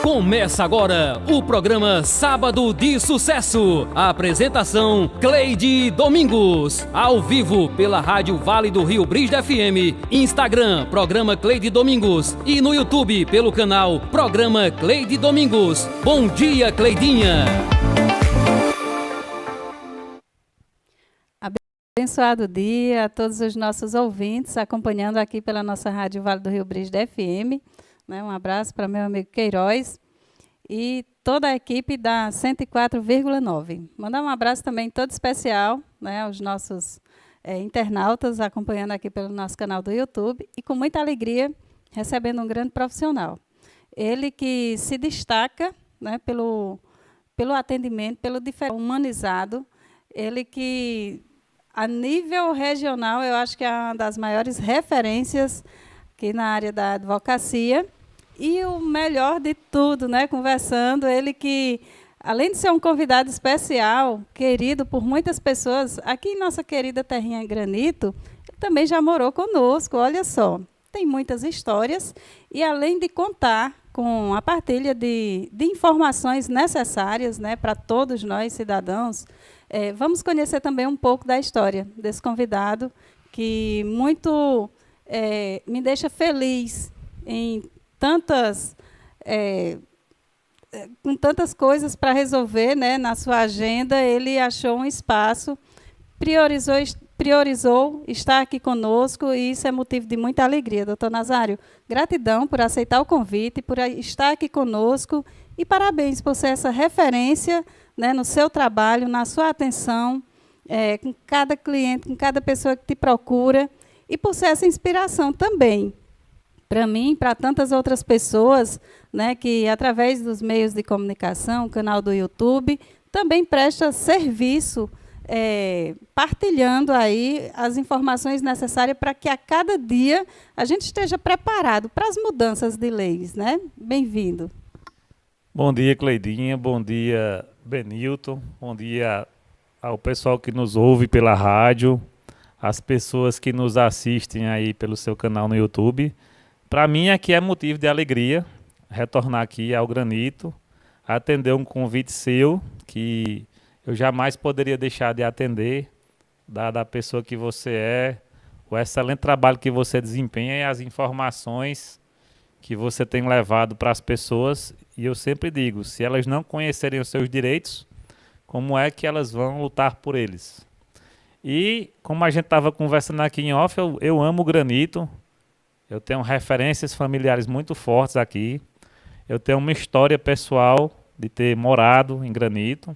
Começa agora o programa Sábado de Sucesso. A apresentação Cleide Domingos. Ao vivo pela Rádio Vale do Rio Brígida FM. Instagram, Programa Cleide Domingos. E no YouTube pelo canal Programa Cleide Domingos. Bom dia, Cleidinha. Abençoado dia a todos os nossos ouvintes acompanhando aqui pela nossa Rádio Vale do Rio Brígida FM. Um abraço para meu amigo Queiroz e toda a equipe da 104,9. Mandar um abraço também todo especial aos nossos internautas acompanhando aqui pelo nosso canal do YouTube e com muita alegria recebendo um grande profissional. Ele que se destaca pelo atendimento, pelo diferente humanizado, ele que a nível regional eu acho que é uma das maiores referências aqui na área da advocacia. E o melhor de tudo, conversando, ele que, além de ser um convidado especial, querido por muitas pessoas, aqui em nossa querida terrinha Granito, ele também já morou conosco, olha só. Tem muitas histórias e, além de contar com a partilha de informações necessárias para todos nós, cidadãos, vamos conhecer também um pouco da história desse convidado, que muito me deixa feliz em com tantas coisas para resolver na sua agenda, ele achou um espaço, priorizou estar aqui conosco e isso é motivo de muita alegria. Doutor Nazário, gratidão por aceitar o convite, por estar aqui conosco e parabéns por ser essa referência no seu trabalho, na sua atenção, com cada cliente, com cada pessoa que te procura e por ser essa inspiração também. Para mim, para tantas outras pessoas, que através dos meios de comunicação, o canal do YouTube, também presta serviço, partilhando aí as informações necessárias para que a cada dia a gente esteja preparado para as mudanças de leis, Bem-vindo. Bom dia, Cleidinha. Bom dia, Benilton. Bom dia ao pessoal que nos ouve pela rádio, as pessoas que nos assistem aí pelo seu canal no YouTube. Para mim, aqui é motivo de alegria retornar aqui ao Granito, atender um convite seu, que eu jamais poderia deixar de atender, dada a pessoa que você é, o excelente trabalho que você desempenha e as informações que você tem levado para as pessoas. E eu sempre digo, se elas não conhecerem os seus direitos, como é que elas vão lutar por eles? E como a gente estava conversando aqui em off, eu amo o Granito. Eu tenho referências familiares muito fortes aqui. Eu tenho uma história pessoal de ter morado em Granito.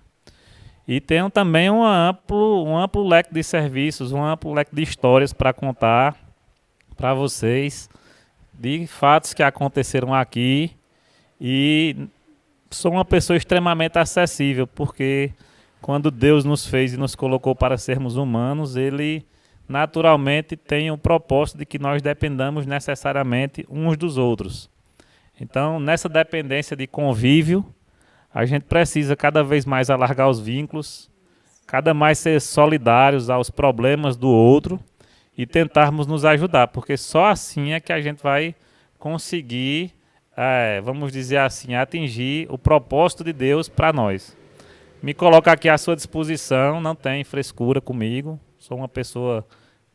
E tenho também um amplo leque de serviços, um amplo leque de histórias para contar para vocês, de fatos que aconteceram aqui. E sou uma pessoa extremamente acessível, porque quando Deus nos fez e nos colocou para sermos humanos, Ele naturalmente tem o propósito de que nós dependamos necessariamente uns dos outros. Então, nessa dependência de convívio, a gente precisa cada vez mais alargar os vínculos, cada mais ser solidários aos problemas do outro e tentarmos nos ajudar, porque só assim é que a gente vai conseguir, vamos dizer assim, atingir o propósito de Deus para nós. Me coloco aqui à sua disposição, não tem frescura comigo. Sou uma pessoa,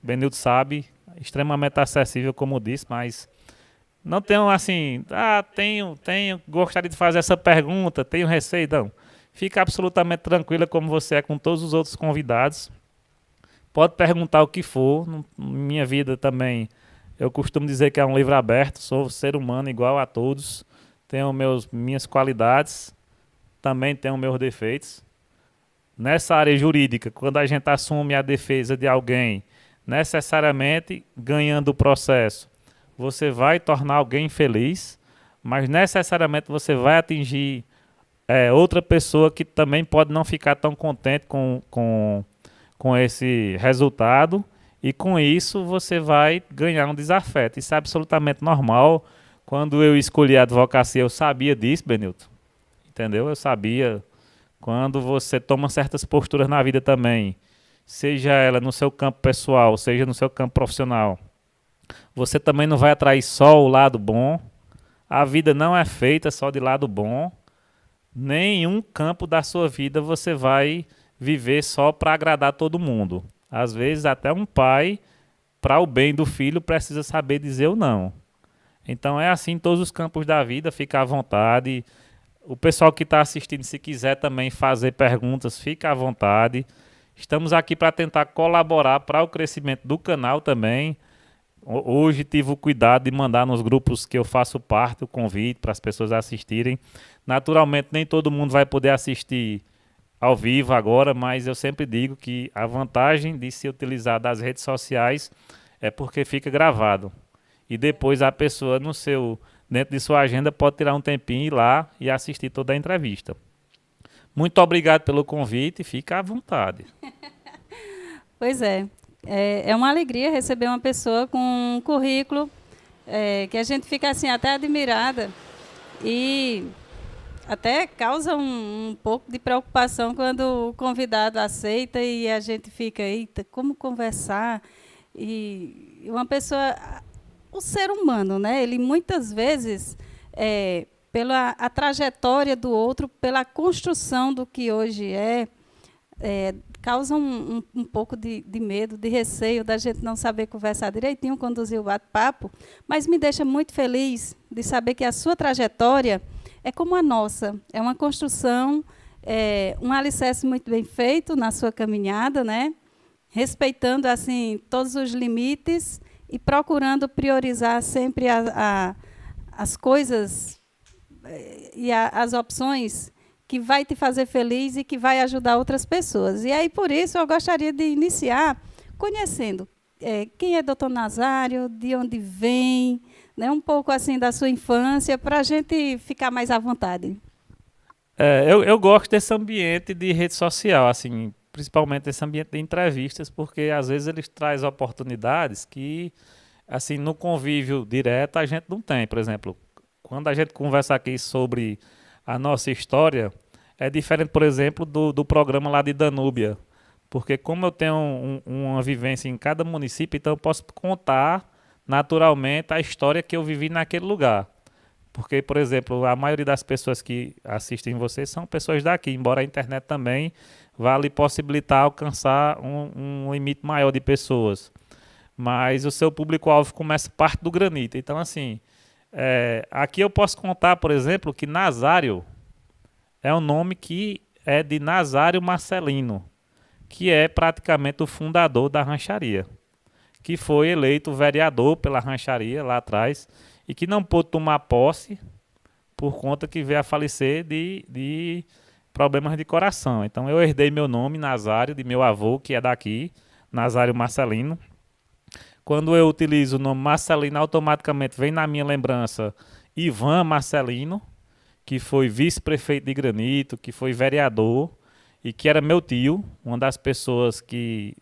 Benilton sabe, extremamente acessível, como disse, mas não tenho assim, gostaria de fazer essa pergunta, tenho receio, não. Fica absolutamente tranquila como você é com todos os outros convidados. Pode perguntar o que for, minha vida também, eu costumo dizer que é um livro aberto, sou ser humano igual a todos, tenho minhas qualidades, também tenho meus defeitos. Nessa área jurídica, quando a gente assume a defesa de alguém, necessariamente ganhando o processo, você vai tornar alguém feliz, mas necessariamente você vai atingir outra pessoa que também pode não ficar tão contente com esse resultado, e com isso você vai ganhar um desafeto. Isso é absolutamente normal. Quando eu escolhi a advocacia, eu sabia disso, Benilton. Entendeu? Eu sabia. Quando você toma certas posturas na vida também, seja ela no seu campo pessoal, seja no seu campo profissional, você também não vai atrair só o lado bom, A vida não é feita só de lado bom. Nenhum campo da sua vida você vai viver só para agradar todo mundo. Às vezes até um pai, para o bem do filho, precisa saber dizer o não. Então é assim em todos os campos da vida, fica à vontade. O pessoal que está assistindo, se quiser também fazer perguntas, fica à vontade. Estamos aqui para tentar colaborar para o crescimento do canal também. Hoje tive o cuidado de mandar nos grupos que eu faço parte o convite para as pessoas assistirem. Naturalmente nem todo mundo vai poder assistir ao vivo agora, mas eu sempre digo que a vantagem de se utilizar das redes sociais é porque fica gravado. E depois a pessoa dentro de sua agenda pode tirar um tempinho e ir lá e assistir toda a entrevista. Muito obrigado pelo convite, fica à vontade. Pois é. É uma alegria receber uma pessoa com um currículo que a gente fica assim até admirada e até causa um pouco de preocupação quando o convidado aceita e a gente fica, eita, como conversar? E uma pessoa, o ser humano, né? Ele muitas vezes, pela a trajetória do outro, pela construção do que hoje causa um pouco de medo, de receio da gente não saber conversar direitinho, conduzir o bate-papo, mas me deixa muito feliz de saber que a sua trajetória é como a nossa, é uma construção, um alicerce muito bem feito na sua caminhada, né? Respeitando assim todos os limites e procurando priorizar sempre as coisas e as opções que vai te fazer feliz e que vai ajudar outras pessoas. E aí, por isso, eu gostaria de iniciar conhecendo quem é Dr. Nazário, de onde vem, né, um pouco assim da sua infância, para a gente ficar mais à vontade. Eu gosto desse ambiente de rede social, assim, principalmente esse ambiente de entrevistas, porque às vezes eles trazem oportunidades que, assim, no convívio direto a gente não tem. Por exemplo, quando a gente conversa aqui sobre a nossa história, é diferente, por exemplo, do programa lá de Danúbia, porque como eu tenho uma vivência em cada município, então eu posso contar naturalmente a história que eu vivi naquele lugar. Porque, por exemplo, a maioria das pessoas que assistem vocês são pessoas daqui, embora a internet também vá lhe possibilitar alcançar um limite maior de pessoas. Mas o seu público-alvo começa parte do Granito. Então, assim, aqui eu posso contar, por exemplo, que Nazário é um nome que é de Nazário Marcelino, que é praticamente o fundador da rancharia, que foi eleito vereador pela rancharia lá atrás e que não pôde tomar posse por conta que veio a falecer de problemas de coração. Então eu herdei meu nome, Nazário, de meu avô, que é daqui, Nazário Marcelino. Quando eu utilizo o nome Marcelino, automaticamente vem na minha lembrança Ivan Marcelino, que foi vice-prefeito de Granito, que foi vereador e que era meu tio, uma das pessoas que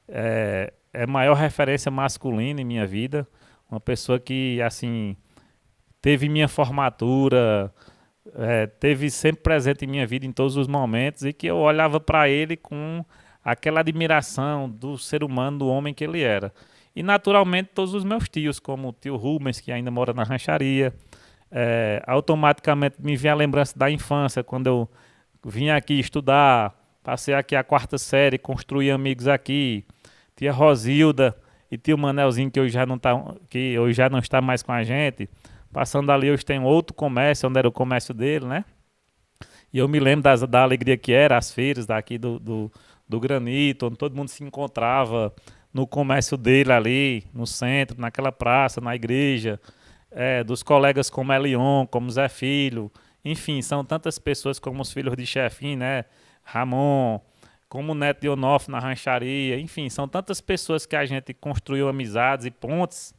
é maior referência masculina em minha vida, uma pessoa que, assim, teve minha formatura, teve sempre presente em minha vida em todos os momentos e que eu olhava para ele com aquela admiração do ser humano, do homem que ele era. E, naturalmente, todos os meus tios, como o tio Rubens, que ainda mora na rancharia, automaticamente me vem a lembrança da infância, quando eu vim aqui estudar, passei aqui a 4ª série, construí amigos aqui, tia Rosilda e tio Manelzinho, que hoje já não está mais com a gente. Passando ali, hoje tem outro comércio, onde era o comércio dele, né? E eu me lembro da alegria que era, as feiras daqui do Granito, onde todo mundo se encontrava no comércio dele ali, no centro, naquela praça, na igreja, dos colegas como Elion, como Zé Filho, enfim, são tantas pessoas como os filhos de Chefim, né? Ramon, como o neto de Onofre na rancharia, enfim, são tantas pessoas que a gente construiu amizades e pontes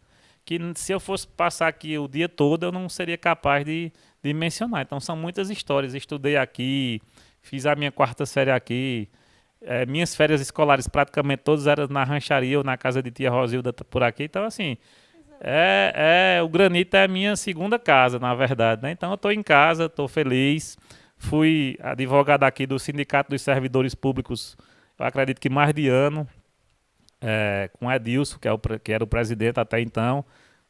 que se eu fosse passar aqui o dia todo eu não seria capaz de mencionar. Então são muitas histórias, estudei aqui, fiz a minha 4ª série aqui, minhas férias escolares praticamente todas eram na rancharia ou na casa de tia Rosilda por aqui, então assim, o Granito é a minha segunda casa, na verdade, né? Então eu estou em casa, estou feliz. Fui advogado aqui do Sindicato dos Servidores Públicos, eu acredito que mais de ano, com Edilson, que era o presidente até então.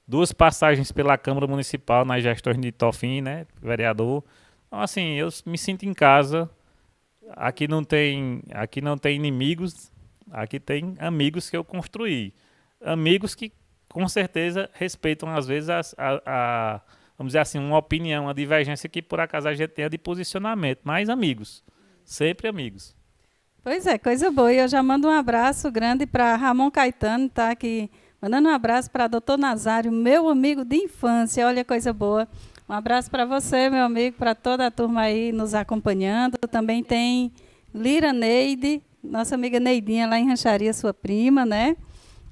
2 passagens pela Câmara Municipal nas gestões de Tofim, né, vereador. Então, assim, eu me sinto em casa. Aqui não tem inimigos, aqui tem amigos que eu construí. Amigos que, com certeza, respeitam, às vezes, vamos dizer assim, uma opinião, uma divergência que, por acaso, a gente tenha de posicionamento. Mas amigos, sempre amigos. Pois é, coisa boa. E eu já mando um abraço grande para Ramon Caetano, tá aqui. Mandando um abraço para Dr. Nazário, meu amigo de infância. Olha, coisa boa. Um abraço para você, meu amigo, para toda a turma aí nos acompanhando. Também tem Lira Neide, nossa amiga Neidinha lá em Rancharia, sua prima, né?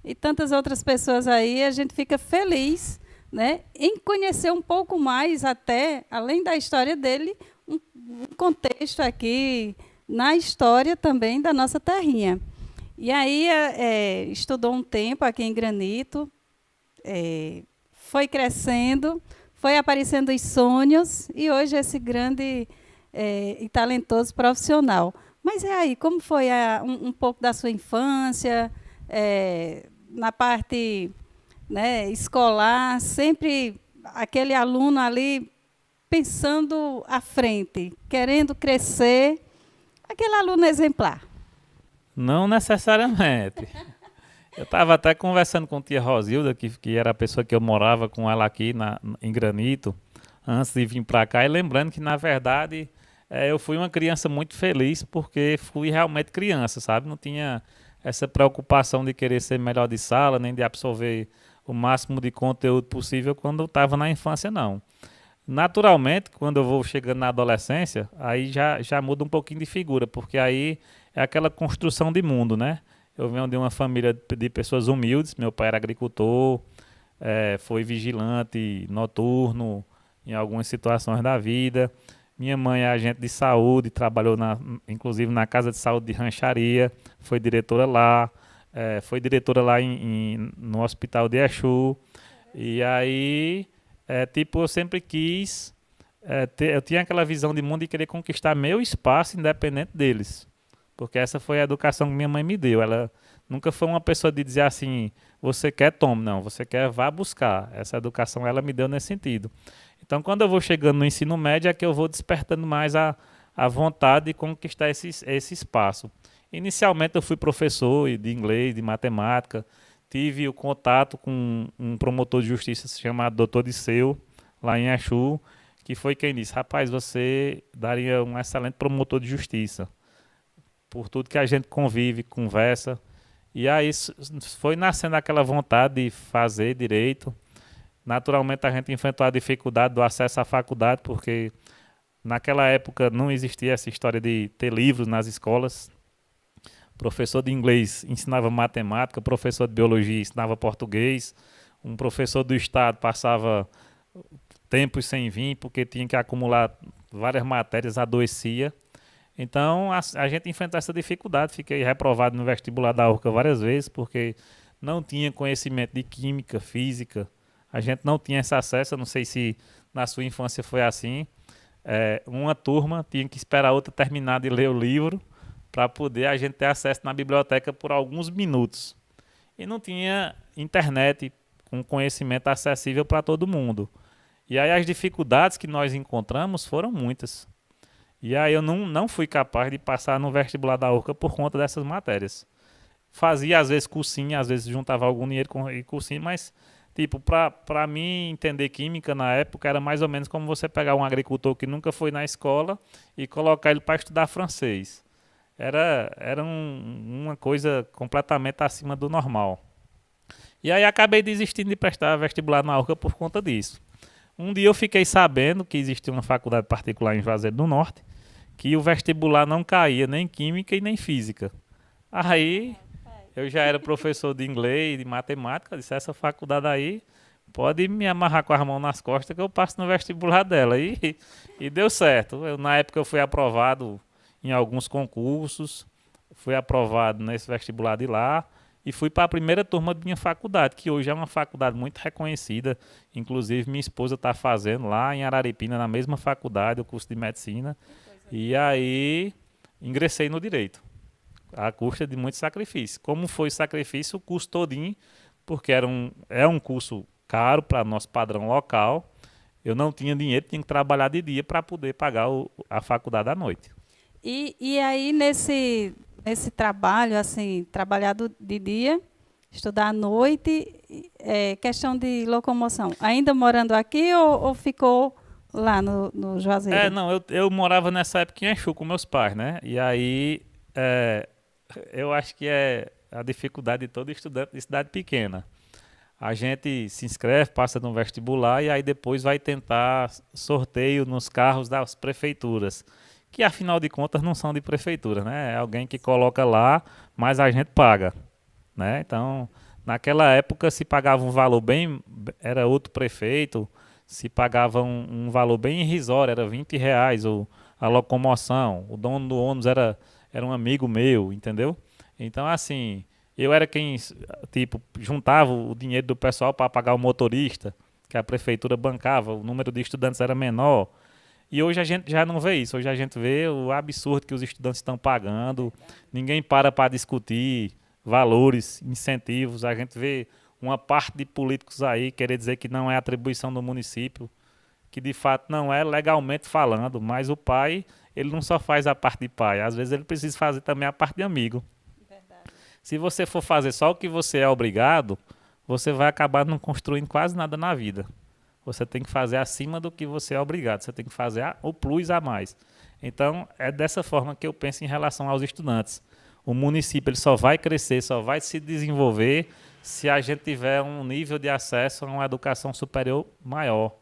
E tantas outras pessoas aí. A gente fica feliz, né, em conhecer um pouco mais, até, além da história dele, um contexto aqui na história também da nossa terrinha. E aí estudou um tempo aqui em Granito, foi crescendo, foi aparecendo os sonhos e hoje esse grande e talentoso profissional. Mas aí, como foi um pouco da sua infância, na parte, né, escolar, sempre aquele aluno ali pensando à frente, querendo crescer, aquele aluno exemplar? Não necessariamente. Eu estava até conversando com a tia Rosilda, que era a pessoa que eu morava com ela aqui em Granito, antes de vir para cá, e lembrando que, na verdade, eu fui uma criança muito feliz, porque fui realmente criança, sabe? Não tinha essa preocupação de querer ser melhor de sala, nem de absorver o máximo de conteúdo possível quando eu estava na infância, não. Naturalmente, quando eu vou chegando na adolescência, aí já muda um pouquinho de figura, porque aí é aquela construção de mundo, né? Eu venho de uma família de pessoas humildes, meu pai era agricultor, foi vigilante noturno em algumas situações da vida. Minha mãe é agente de saúde, trabalhou inclusive na Casa de Saúde de Rancharia, foi diretora lá, no Hospital de Exu. E aí, eu sempre quis, eu tinha aquela visão de mundo de querer conquistar meu espaço independente deles. Porque essa foi a educação que minha mãe me deu. Ela nunca foi uma pessoa de dizer assim, você quer, tome. Não, você quer, vá buscar. Essa educação ela me deu nesse sentido. Então, quando eu vou chegando no ensino médio, é que eu vou despertando mais a vontade de conquistar esse espaço. Inicialmente, eu fui professor de inglês, de matemática. Tive o contato com um promotor de justiça chamado Dr. Disseu, lá em Exu, que foi quem disse, rapaz, você daria um excelente promotor de justiça, por tudo que a gente convive, conversa. E aí foi nascendo aquela vontade de fazer direito. Naturalmente a gente enfrentou a dificuldade do acesso à faculdade, porque naquela época não existia essa história de ter livros nas escolas. Professor de inglês ensinava matemática, professor de biologia ensinava português, um professor do estado passava tempos sem vir, porque tinha que acumular várias matérias, adoecia. Então, a gente enfrentou essa dificuldade. Fiquei reprovado no vestibular da URCA várias vezes, porque não tinha conhecimento de química, física. A gente não tinha esse acesso. Eu não sei se na sua infância foi assim. Uma turma tinha que esperar a outra terminar de ler o livro para poder a gente ter acesso na biblioteca por alguns minutos. E não tinha internet com conhecimento acessível para todo mundo. E aí as dificuldades que nós encontramos foram muitas. E aí eu não fui capaz de passar no vestibular da URCA por conta dessas matérias. Fazia às vezes cursinho, às vezes juntava algum dinheiro com cursinho, mas tipo, para mim entender química na época era mais ou menos como você pegar um agricultor que nunca foi na escola e colocar ele para estudar francês. Era uma coisa completamente acima do normal. E aí acabei desistindo de prestar vestibular na URCA por conta disso. Um dia eu fiquei sabendo que existia uma faculdade particular em Juazeiro do Norte, que o vestibular não caía nem em química e nem física. Aí eu já era professor de inglês, de matemática, disse, essa faculdade aí pode me amarrar com as mãos nas costas que eu passo no vestibular dela. E deu certo. Na época eu fui aprovado em alguns concursos, fui aprovado nesse vestibular de lá e fui para a primeira turma da minha faculdade, que hoje é uma faculdade muito reconhecida. Inclusive minha esposa está fazendo lá em Araripina, na mesma faculdade, o curso de medicina. E aí ingressei no direito, à custa de muito sacrifício. Como foi sacrifício, o curso todinho, porque é um curso caro para nosso padrão local. Eu não tinha dinheiro, tinha que trabalhar de dia para poder pagar a faculdade à noite. E aí, nesse trabalho, assim, trabalhado de dia, estudar à noite, questão de locomoção, ainda morando aqui ou ficou lá no Juazeiro? Não, eu morava nessa época em Exu com meus pais, né? E aí, eu acho que é a dificuldade de todo estudante de cidade pequena. A gente se inscreve, passa no vestibular e aí depois vai tentar sorteio nos carros das prefeituras, que afinal de contas não são de prefeitura, né? É alguém que coloca lá, mas a gente paga, né? Então, naquela época se pagava um valor bem, era outro prefeito, se pagava um valor bem irrisório, era R$ 20 a locomoção, o dono do ônibus era um amigo meu, entendeu? Então, assim, eu era quem, tipo, juntava o dinheiro do pessoal para pagar o motorista, que a prefeitura bancava, o número de estudantes era menor. E hoje a gente já não vê isso, hoje a gente vê o absurdo que os estudantes estão pagando, ninguém para discutir valores, incentivos, a gente vê uma parte de políticos aí querer dizer que não é atribuição do município, que de fato não é legalmente falando, mas o pai, ele não só faz a parte de pai, às vezes ele precisa fazer também a parte de amigo. Se você for fazer só o que você é obrigado, você vai acabar não construindo quase nada na vida. Você tem que fazer acima do que você é obrigado. Você tem que fazer o plus a mais. Então, é dessa forma que eu penso em relação aos estudantes. O município ele só vai crescer, só vai se desenvolver se a gente tiver um nível de acesso a uma educação superior maior.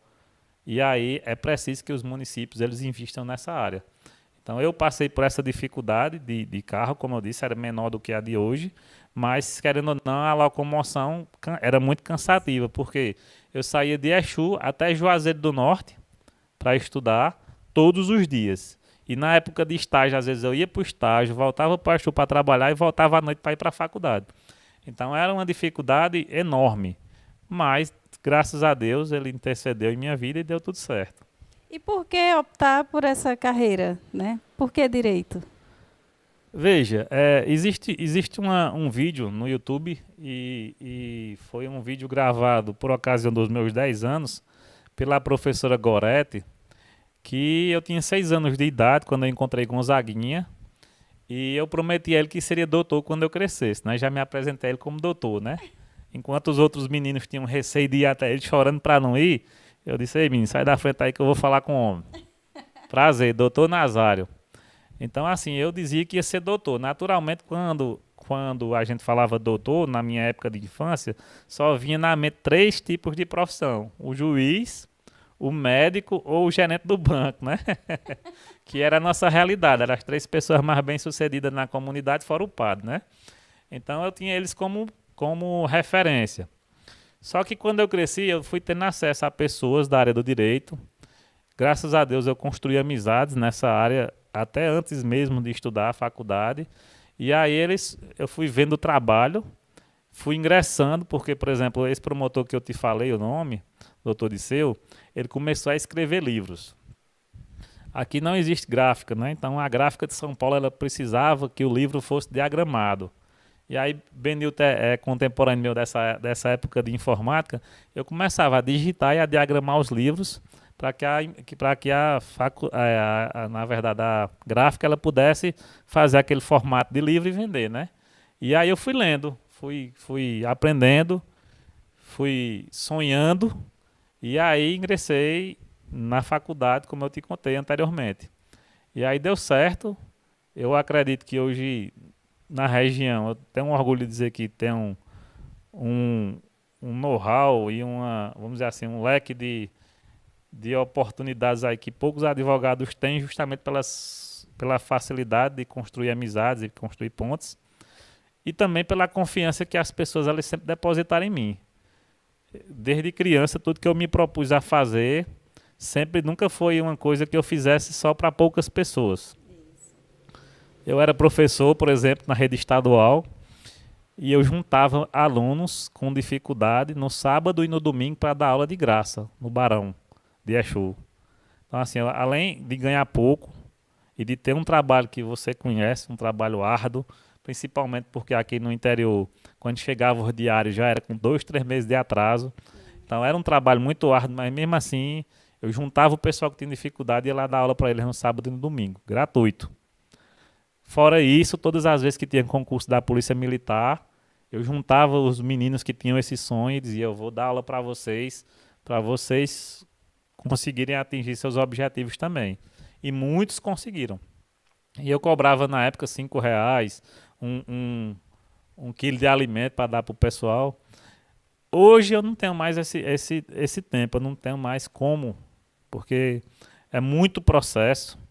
E aí é preciso que os municípios eles investam nessa área. Então, eu passei por essa dificuldade de carro, como eu disse, era menor do que a de hoje, mas, querendo ou não, a locomoção era muito cansativa, porque eu saía de Exu até Juazeiro do Norte para estudar todos os dias. E na época de estágio, às vezes eu ia para o estágio, voltava para Exu para trabalhar e voltava à noite para ir para a faculdade. Então, era uma dificuldade enorme, mas, graças a Deus, ele intercedeu em minha vida e deu tudo certo. E por que optar por essa carreira, né? Por que direito? Veja, existe um vídeo no YouTube e foi um vídeo gravado por ocasião dos meus 10 anos pela professora Gorete, que eu tinha 6 anos de idade quando eu encontrei Gonzaguinha e eu prometi a ele que seria doutor quando eu crescesse, né? Já me apresentei a ele como doutor, né? Enquanto os outros meninos tinham receio de ir até ele chorando para não ir, eu disse: ei, menino, sai da frente aí que eu vou falar com o homem. Prazer, doutor Nazário. Então, assim, eu dizia que ia ser doutor. Naturalmente, quando a gente falava doutor, na minha época de infância, só vinha na mente 3 tipos de profissão. O juiz, o médico ou o gerente do banco, né? Que era a nossa realidade. Eram as 3 pessoas mais bem-sucedidas na comunidade, fora o padre, né? Então, eu tinha eles como referência. Só que quando eu cresci, eu fui tendo acesso a pessoas da área do direito. Graças a Deus eu construí amizades nessa área até antes mesmo de estudar a faculdade. E aí eu fui vendo o trabalho, fui ingressando, porque, por exemplo, esse promotor que eu te falei o nome, doutor Disseu, ele começou a escrever livros. Aqui não existe gráfica, né? Então a gráfica de São Paulo ela precisava que o livro fosse diagramado. E aí, Benilton é contemporâneo meu dessa época de informática, eu começava a digitar e a diagramar os livros para que na verdade, a gráfica ela pudesse fazer aquele formato de livro e vender, né? E aí eu fui lendo, fui aprendendo, fui sonhando e aí ingressei na faculdade, como eu te contei anteriormente. E aí deu certo, eu acredito que hoje na região, eu tenho um orgulho de dizer que tem um know-how e vamos dizer assim, um leque de oportunidades aí que poucos advogados têm justamente pela facilidade de construir amizades e construir pontes e também pela confiança que as pessoas elas sempre depositaram em mim. Desde criança, tudo que eu me propus a fazer nunca foi uma coisa que eu fizesse só para poucas pessoas. Eu era professor, por exemplo, na rede estadual e eu juntava alunos com dificuldade no sábado e no domingo para dar aula de graça no Barão de Exu. Então, assim, além de ganhar pouco e de ter um trabalho que você conhece, um trabalho árduo, principalmente porque aqui no interior, quando chegava os diários já era com 2, 3 meses de atraso. Então era um trabalho muito árduo, mas mesmo assim eu juntava o pessoal que tinha dificuldade e ia lá dar aula para eles no sábado e no domingo, gratuito. Fora isso, todas as vezes que tinha concurso da Polícia Militar, eu juntava os meninos que tinham esse sonho e dizia, eu vou dar aula para vocês conseguirem atingir seus objetivos também. E muitos conseguiram. E eu cobrava na época R$ 5, um quilo de alimento para dar para o pessoal. Hoje eu não tenho mais esse tempo, eu não tenho mais como, porque é muito processo.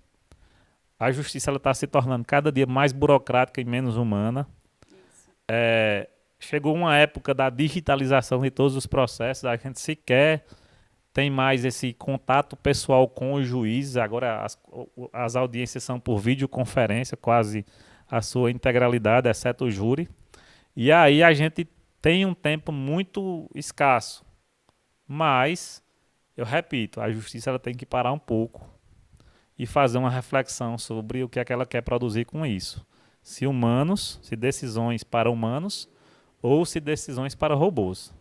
A justiça está se tornando cada dia mais burocrática e menos humana. Chegou uma época da digitalização de todos os processos, a gente sequer tem mais esse contato pessoal com o juiz. Agora as audiências são por videoconferência, quase a sua integralidade, exceto o júri. E aí a gente tem um tempo muito escasso. Mas, eu repito, a justiça ela tem que parar um pouco e fazer uma reflexão sobre o que é que ela quer produzir com isso. Se decisões para humanos ou se decisões para robôs.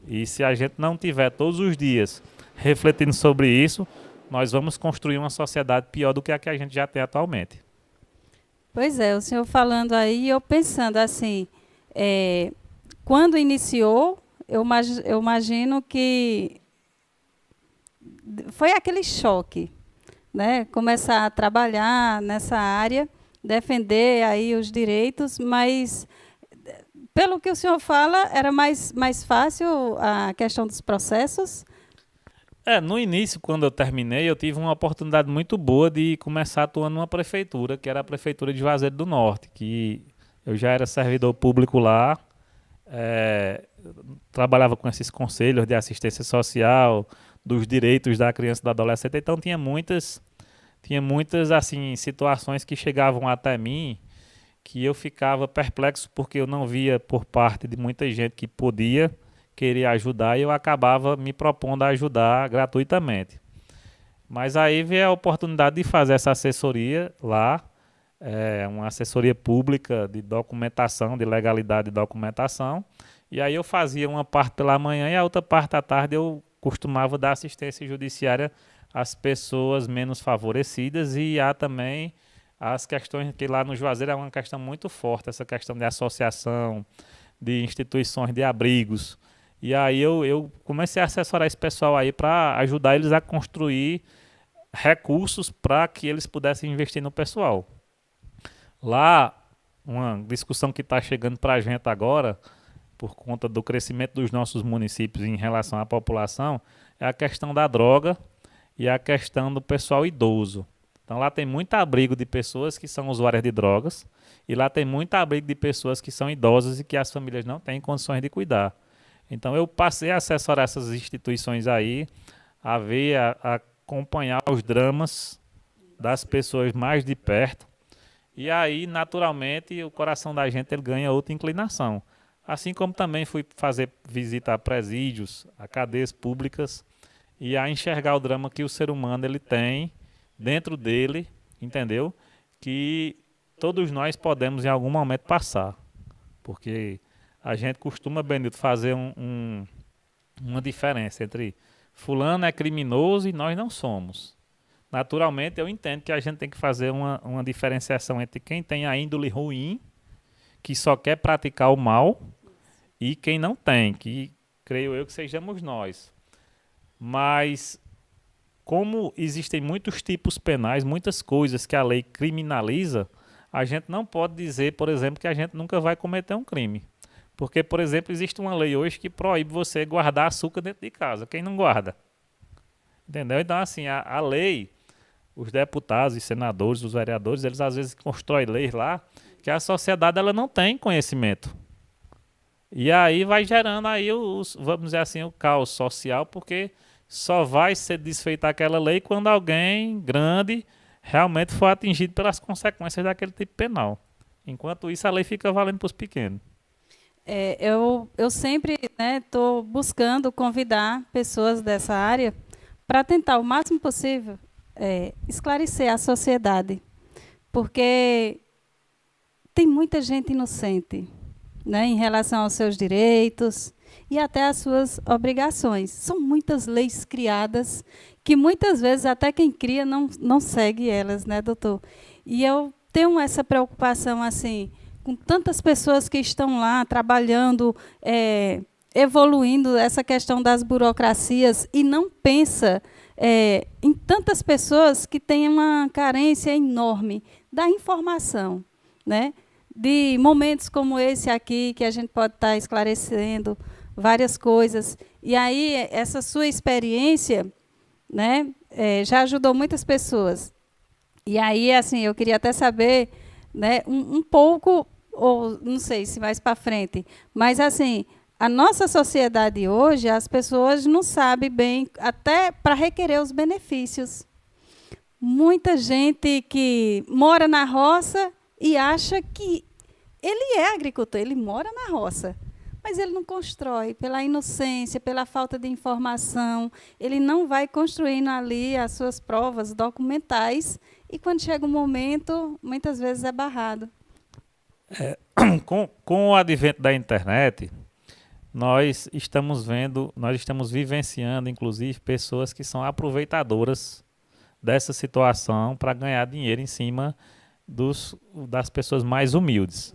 E se a gente não tiver todos os dias refletindo sobre isso, nós vamos construir uma sociedade pior do que a gente já tem atualmente. Pois é, o senhor falando aí, eu pensando assim, quando iniciou, eu imagino que foi aquele choque, né? Começar a trabalhar nessa área, defender aí os direitos, mas pelo que o senhor fala, era mais fácil a questão dos processos? No início, quando eu terminei, eu tive uma oportunidade muito boa de começar atuando numa prefeitura, que era a Prefeitura de Juazeiro do Norte, que eu já era servidor público lá, trabalhava com esses conselhos de assistência social, dos direitos da criança e do adolescente, então tinha muitas assim, situações que chegavam até mim, que eu ficava perplexo porque eu não via por parte de muita gente que queria ajudar e eu acabava me propondo a ajudar gratuitamente. Mas aí veio a oportunidade de fazer essa assessoria lá, uma assessoria pública de documentação, de legalidade de documentação, e aí eu fazia uma parte pela manhã e a outra parte à tarde eu costumava dar assistência judiciária às pessoas menos favorecidas e há também as questões que lá no Juazeiro é uma questão muito forte, essa questão de associação, de instituições de abrigos. E aí eu comecei a assessorar esse pessoal aí para ajudar eles a construir recursos para que eles pudessem investir no pessoal. Lá, uma discussão que está chegando para a gente agora, por conta do crescimento dos nossos municípios em relação à população, é a questão da droga e a questão do pessoal idoso. Então lá tem muito abrigo de pessoas que são usuárias de drogas e lá tem muito abrigo de pessoas que são idosas e que as famílias não têm condições de cuidar. Então eu passei a assessorar essas instituições aí, a acompanhar os dramas das pessoas mais de perto e aí naturalmente o coração da gente ele ganha outra inclinação. Assim como também fui fazer visita a presídios, a cadeias públicas e a enxergar o drama que o ser humano ele tem dentro dele, entendeu? Que todos nós podemos em algum momento passar. Porque a gente costuma, Benito, fazer uma diferença entre fulano é criminoso e nós não somos. Naturalmente, eu entendo que a gente tem que fazer uma diferenciação entre quem tem a índole ruim, que só quer praticar o mal, e quem não tem, que creio eu que sejamos nós. Mas como existem muitos tipos penais, muitas coisas que a lei criminaliza, a gente não pode dizer, por exemplo, que a gente nunca vai cometer um crime. Porque, por exemplo, existe uma lei hoje que proíbe você guardar açúcar dentro de casa. Quem não guarda? Entendeu? Então, assim, a lei, os deputados e senadores, os vereadores, eles às vezes constroem leis lá que a sociedade ela não tem conhecimento. E aí vai gerando aí, vamos dizer assim, o caos social, porque só vai ser desfeita aquela lei quando alguém grande realmente for atingido pelas consequências daquele tipo penal. Enquanto isso, a lei fica valendo para os pequenos. Eu sempre estou buscando convidar pessoas dessa área para tentar o máximo possível esclarecer a sociedade. Porque tem muita gente inocente, em relação aos seus direitos. e até as suas obrigações. São muitas leis criadas que muitas vezes até quem cria não segue elas, né, doutor? E eu tenho essa preocupação assim, com tantas pessoas que estão lá trabalhando, evoluindo essa questão das burocracias e não pensa em tantas pessoas que têm uma carência enorme da informação, né? De momentos como esse aqui, que a gente pode estar esclarecendo várias coisas. E aí, essa sua experiência, né, já ajudou muitas pessoas. E aí, assim, eu queria até saber, né, um pouco, ou não sei se mais para frente, mas assim, a nossa sociedade hoje, as pessoas não sabem bem, até para requerer os benefícios. Muita gente que mora na roça e acha que ele é agricultor, ele mora na roça, mas ele não constrói, pela inocência, pela falta de informação, ele não vai construindo ali as suas provas documentais e quando chega um momento, muitas vezes é barrado. Com o advento da internet, nós estamos vivenciando, inclusive, pessoas que são aproveitadoras dessa situação para ganhar dinheiro em cima das pessoas mais humildes.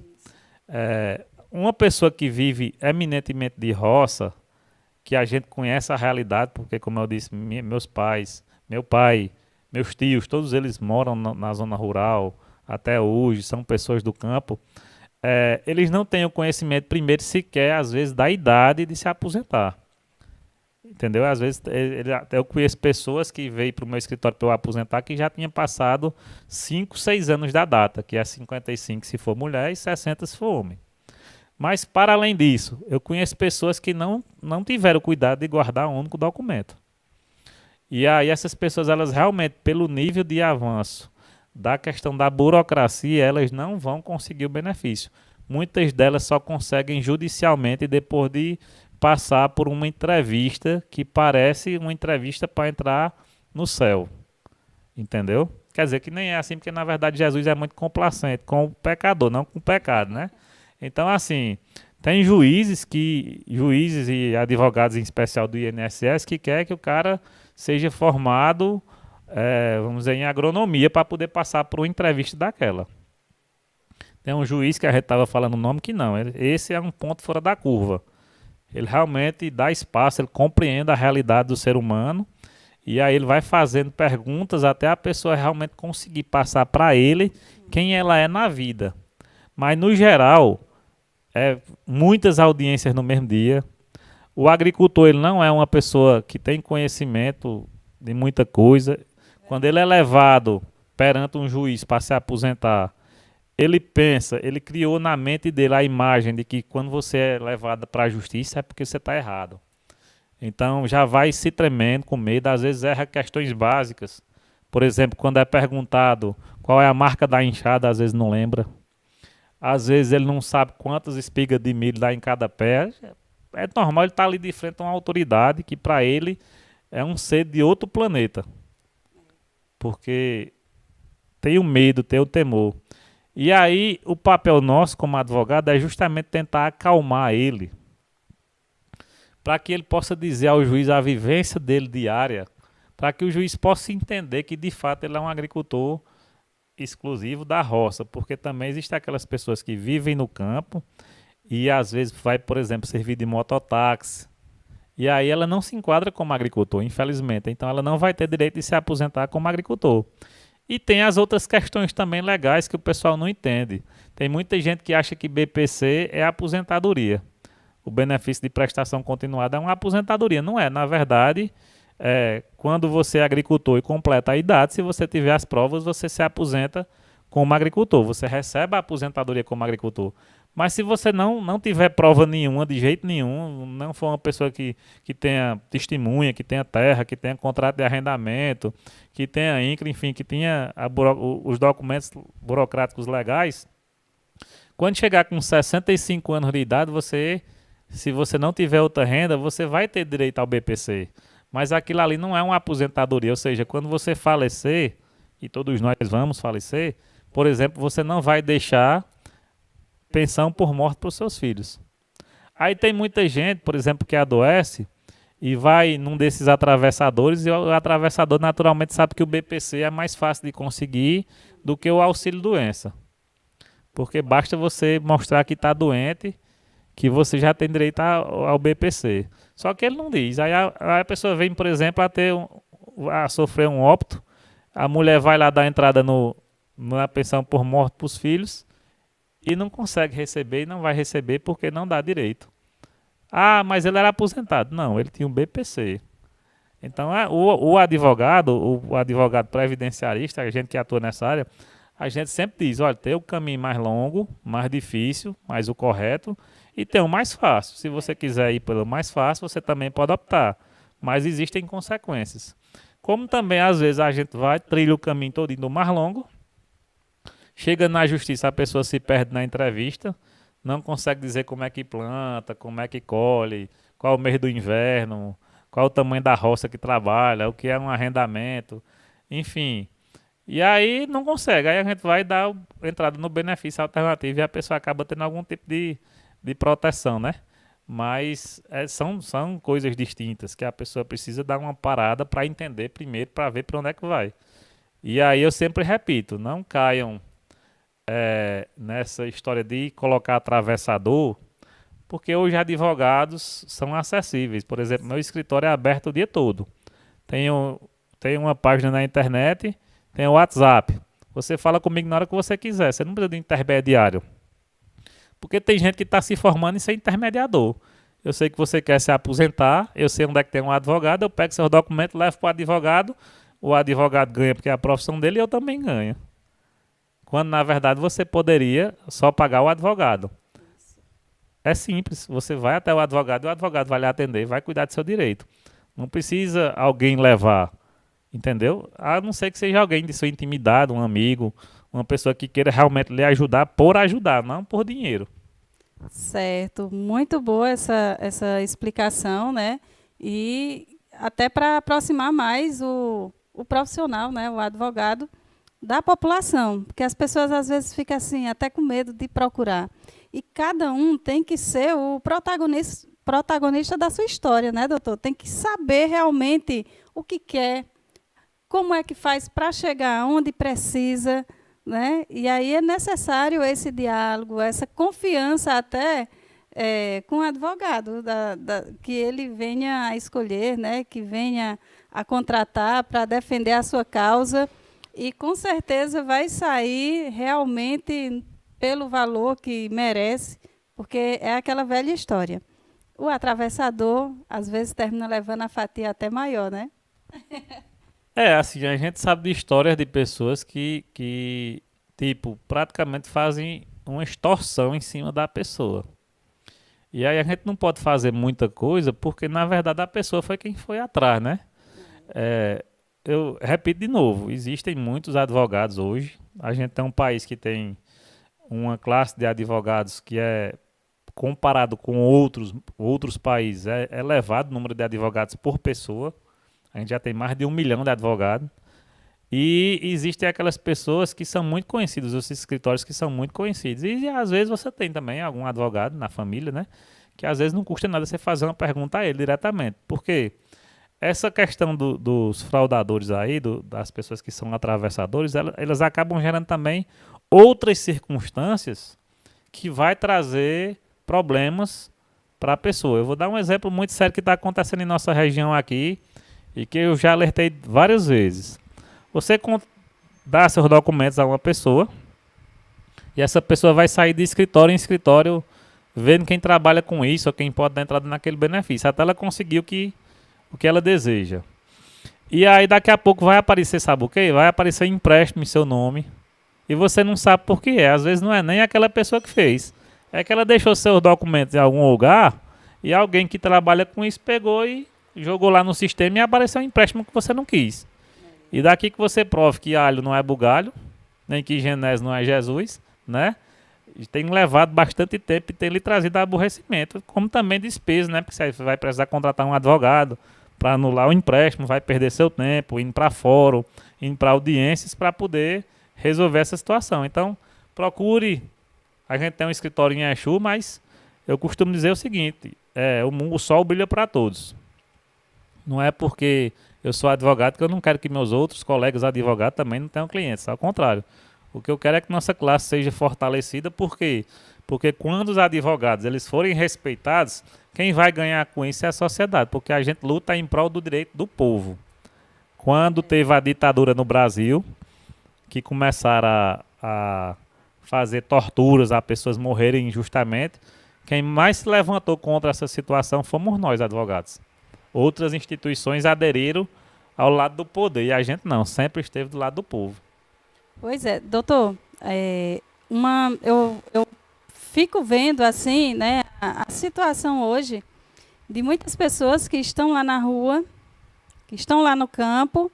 Uma pessoa que vive eminentemente de roça, que a gente conhece a realidade, porque, como eu disse, meu pai, meus tios, todos eles moram na zona rural até hoje, são pessoas do campo. Eles não têm o conhecimento, primeiro, sequer, às vezes, da idade de se aposentar. Entendeu? Às vezes, eu conheço pessoas que veio para o meu escritório para eu aposentar que já tinha passado 5, 6 anos da data, que é 55 se for mulher e 60 se for homem. Mas, para além disso, eu conheço pessoas que não tiveram cuidado de guardar um único documento. E aí essas pessoas, elas realmente, pelo nível de avanço da questão da burocracia, elas não vão conseguir o benefício. Muitas delas só conseguem judicialmente depois de passar por uma entrevista que parece uma entrevista para entrar no céu. Entendeu? Quer dizer que nem é assim, porque na verdade Jesus é muito complacente com o pecador, não com o pecado, né? Então, assim, tem juízes e advogados em especial do INSS que quer que o cara seja formado, vamos dizer, em agronomia para poder passar por uma entrevista daquela. Tem um juiz que a gente estava falando o nome que não, esse é um ponto fora da curva. Ele realmente dá espaço, ele compreende a realidade do ser humano e aí ele vai fazendo perguntas até a pessoa realmente conseguir passar para ele quem ela é na vida. Mas, no geral, muitas audiências no mesmo dia. O agricultor, ele não é uma pessoa que tem conhecimento de muita coisa. Quando ele é levado perante um juiz para se aposentar, ele criou na mente dele a imagem de que quando você é levado para a justiça é porque você está errado. Então já vai se tremendo com medo, às vezes erra questões básicas. Por exemplo, quando é perguntado qual é a marca da enxada, às vezes não lembra. Às vezes ele não sabe quantas espigas de milho dá em cada pé. É normal, ele estar ali de frente a uma autoridade que para ele é um ser de outro planeta. Porque tem o medo, tem o temor. E aí o papel nosso como advogado é justamente tentar acalmar ele. Para que ele possa dizer ao juiz a vivência dele diária. Para que o juiz possa entender que de fato ele é um agricultor exclusivo da roça. Porque também existem aquelas pessoas que vivem no campo e às vezes vai, por exemplo, servir de mototáxi. E aí ela não se enquadra como agricultor, infelizmente. Então ela não vai ter direito de se aposentar como agricultor. E tem as outras questões também legais que o pessoal não entende. Tem muita gente que acha que BPC é aposentadoria. O benefício de prestação continuada é uma aposentadoria. Não é. Na verdade, quando você é agricultor e completa a idade, se você tiver as provas, você se aposenta como agricultor. Você recebe a aposentadoria como agricultor. Mas se você não tiver prova nenhuma, de jeito nenhum, não for uma pessoa que tenha testemunha, que tenha terra, que tenha contrato de arrendamento, que tenha INCRA, enfim, que tenha os documentos burocráticos legais, quando chegar com 65 anos de idade, se você não tiver outra renda, você vai ter direito ao BPC. Mas aquilo ali não é uma aposentadoria, ou seja, quando você falecer, e todos nós vamos falecer, por exemplo, você não vai deixar pensão por morte para os seus filhos. Aí tem muita gente, por exemplo, que adoece e vai num desses atravessadores e o atravessador naturalmente sabe que o BPC é mais fácil de conseguir do que o auxílio-doença. Porque basta você mostrar que está doente, que você já tem direito ao BPC. Só que ele não diz. Aí a pessoa vem, por exemplo, a sofrer um óbito, a mulher vai lá dar entrada na pensão por morte para os filhos e não consegue receber e não vai receber porque não dá direito. Ah, mas ele era aposentado. Não, ele tinha um BPC. Então, o advogado previdenciarista, a gente que atua nessa área, a gente sempre diz, olha, tem o caminho mais longo, mais difícil, mas o correto, e tem o mais fácil. Se você quiser ir pelo mais fácil, você também pode optar. Mas existem consequências. Como também, às vezes, a gente trilha o caminho todo do mais longo, chega na justiça, a pessoa se perde na entrevista, não consegue dizer como é que planta, como é que colhe, qual é o mês do inverno, qual é o tamanho da roça que trabalha, o que é um arrendamento, enfim. E aí não consegue, aí a gente vai dar entrada no benefício alternativo e a pessoa acaba tendo algum tipo de proteção, né? Mas são coisas distintas que a pessoa precisa dar uma parada para entender primeiro, para ver para onde é que vai. E aí eu sempre repito, não caiam nessa história de colocar atravessador, porque hoje advogados são acessíveis. Por exemplo, meu escritório é aberto o dia todo. Tenho uma página na internet, tem o WhatsApp. Você fala comigo na hora que você quiser, você não precisa de intermediário. Porque tem gente que está se formando em ser intermediador. Eu sei que você quer se aposentar, eu sei onde é que tem um advogado, eu pego seus documentos, levo para o advogado ganha porque é a profissão dele e eu também ganho. Quando na verdade você poderia só pagar o advogado. É simples, você vai até o advogado vai lhe atender, vai cuidar do seu direito. Não precisa alguém levar, entendeu? A não ser que seja alguém de sua intimidade, um amigo, uma pessoa que queira realmente lhe ajudar por ajudar, não por dinheiro. Certo, muito boa essa explicação, né? E até para aproximar mais o profissional, né? O advogado da população, porque as pessoas às vezes ficam assim, até com medo de procurar. E cada um tem que ser o protagonista da sua história, né, doutor? Tem que saber realmente o que quer, como é que faz para chegar onde precisa, né? E aí é necessário esse diálogo, essa confiança até com o advogado, que ele venha a escolher, né? Que venha a contratar para defender a sua causa. E com certeza vai sair realmente pelo valor que merece, porque é aquela velha história. O atravessador, às vezes, termina levando a fatia até maior, né? Assim, a gente sabe de histórias de pessoas que tipo, praticamente fazem uma extorsão em cima da pessoa. E aí a gente não pode fazer muita coisa, porque na verdade a pessoa foi quem foi atrás, né? Eu repito de novo, existem muitos advogados hoje. A gente tem um país que tem uma classe de advogados que comparado com outros países, é elevado o número de advogados por pessoa. A gente já tem mais de 1 milhão de advogados. E existem aquelas pessoas que são muito conhecidas, os escritórios que são muito conhecidos. E às vezes você tem também algum advogado na família, né? Que às vezes não custa nada você fazer uma pergunta a ele diretamente. Por quê? Essa questão dos fraudadores aí, das pessoas que são atravessadores, elas acabam gerando também outras circunstâncias que vai trazer problemas para a pessoa. Eu vou dar um exemplo muito sério que está acontecendo em nossa região aqui e que eu já alertei várias vezes. Você dá seus documentos a uma pessoa e essa pessoa vai sair de escritório em escritório vendo quem trabalha com isso ou quem pode dar entrada naquele benefício, até ela conseguir o que ela deseja. E aí daqui a pouco vai aparecer, sabe o quê? Vai aparecer empréstimo em seu nome e você não sabe por que é. Às vezes não é nem aquela pessoa que fez. É que ela deixou seus documentos em algum lugar e alguém que trabalha com isso pegou e jogou lá no sistema e apareceu um empréstimo que você não quis. E daqui que você prove que alho não é bugalho, nem que Genésio não é Jesus, né? E tem levado bastante tempo e tem lhe trazido aborrecimento, como também despesa, né? Porque você vai precisar contratar um advogado para anular o empréstimo, vai perder seu tempo, indo para fórum, indo para audiências para poder resolver essa situação. Então, procure. A gente tem um escritório em Exu, mas eu costumo dizer o seguinte, o sol brilha para todos. Não é porque eu sou advogado que eu não quero que meus outros colegas advogados também não tenham clientes. Ao contrário. O que eu quero é que nossa classe seja fortalecida. Por quê? Porque quando os advogados eles forem respeitados, quem vai ganhar com isso é a sociedade. Porque a gente luta em prol do direito do povo. Quando teve a ditadura no Brasil, que começaram a fazer torturas, a pessoas morrerem injustamente, quem mais se levantou contra essa situação fomos nós, advogados. Outras instituições aderiram ao lado do poder e a gente não, sempre esteve do lado do povo. Pois é, doutor, eu fico vendo assim, né, a situação hoje de muitas pessoas que estão lá na rua, que estão lá no campo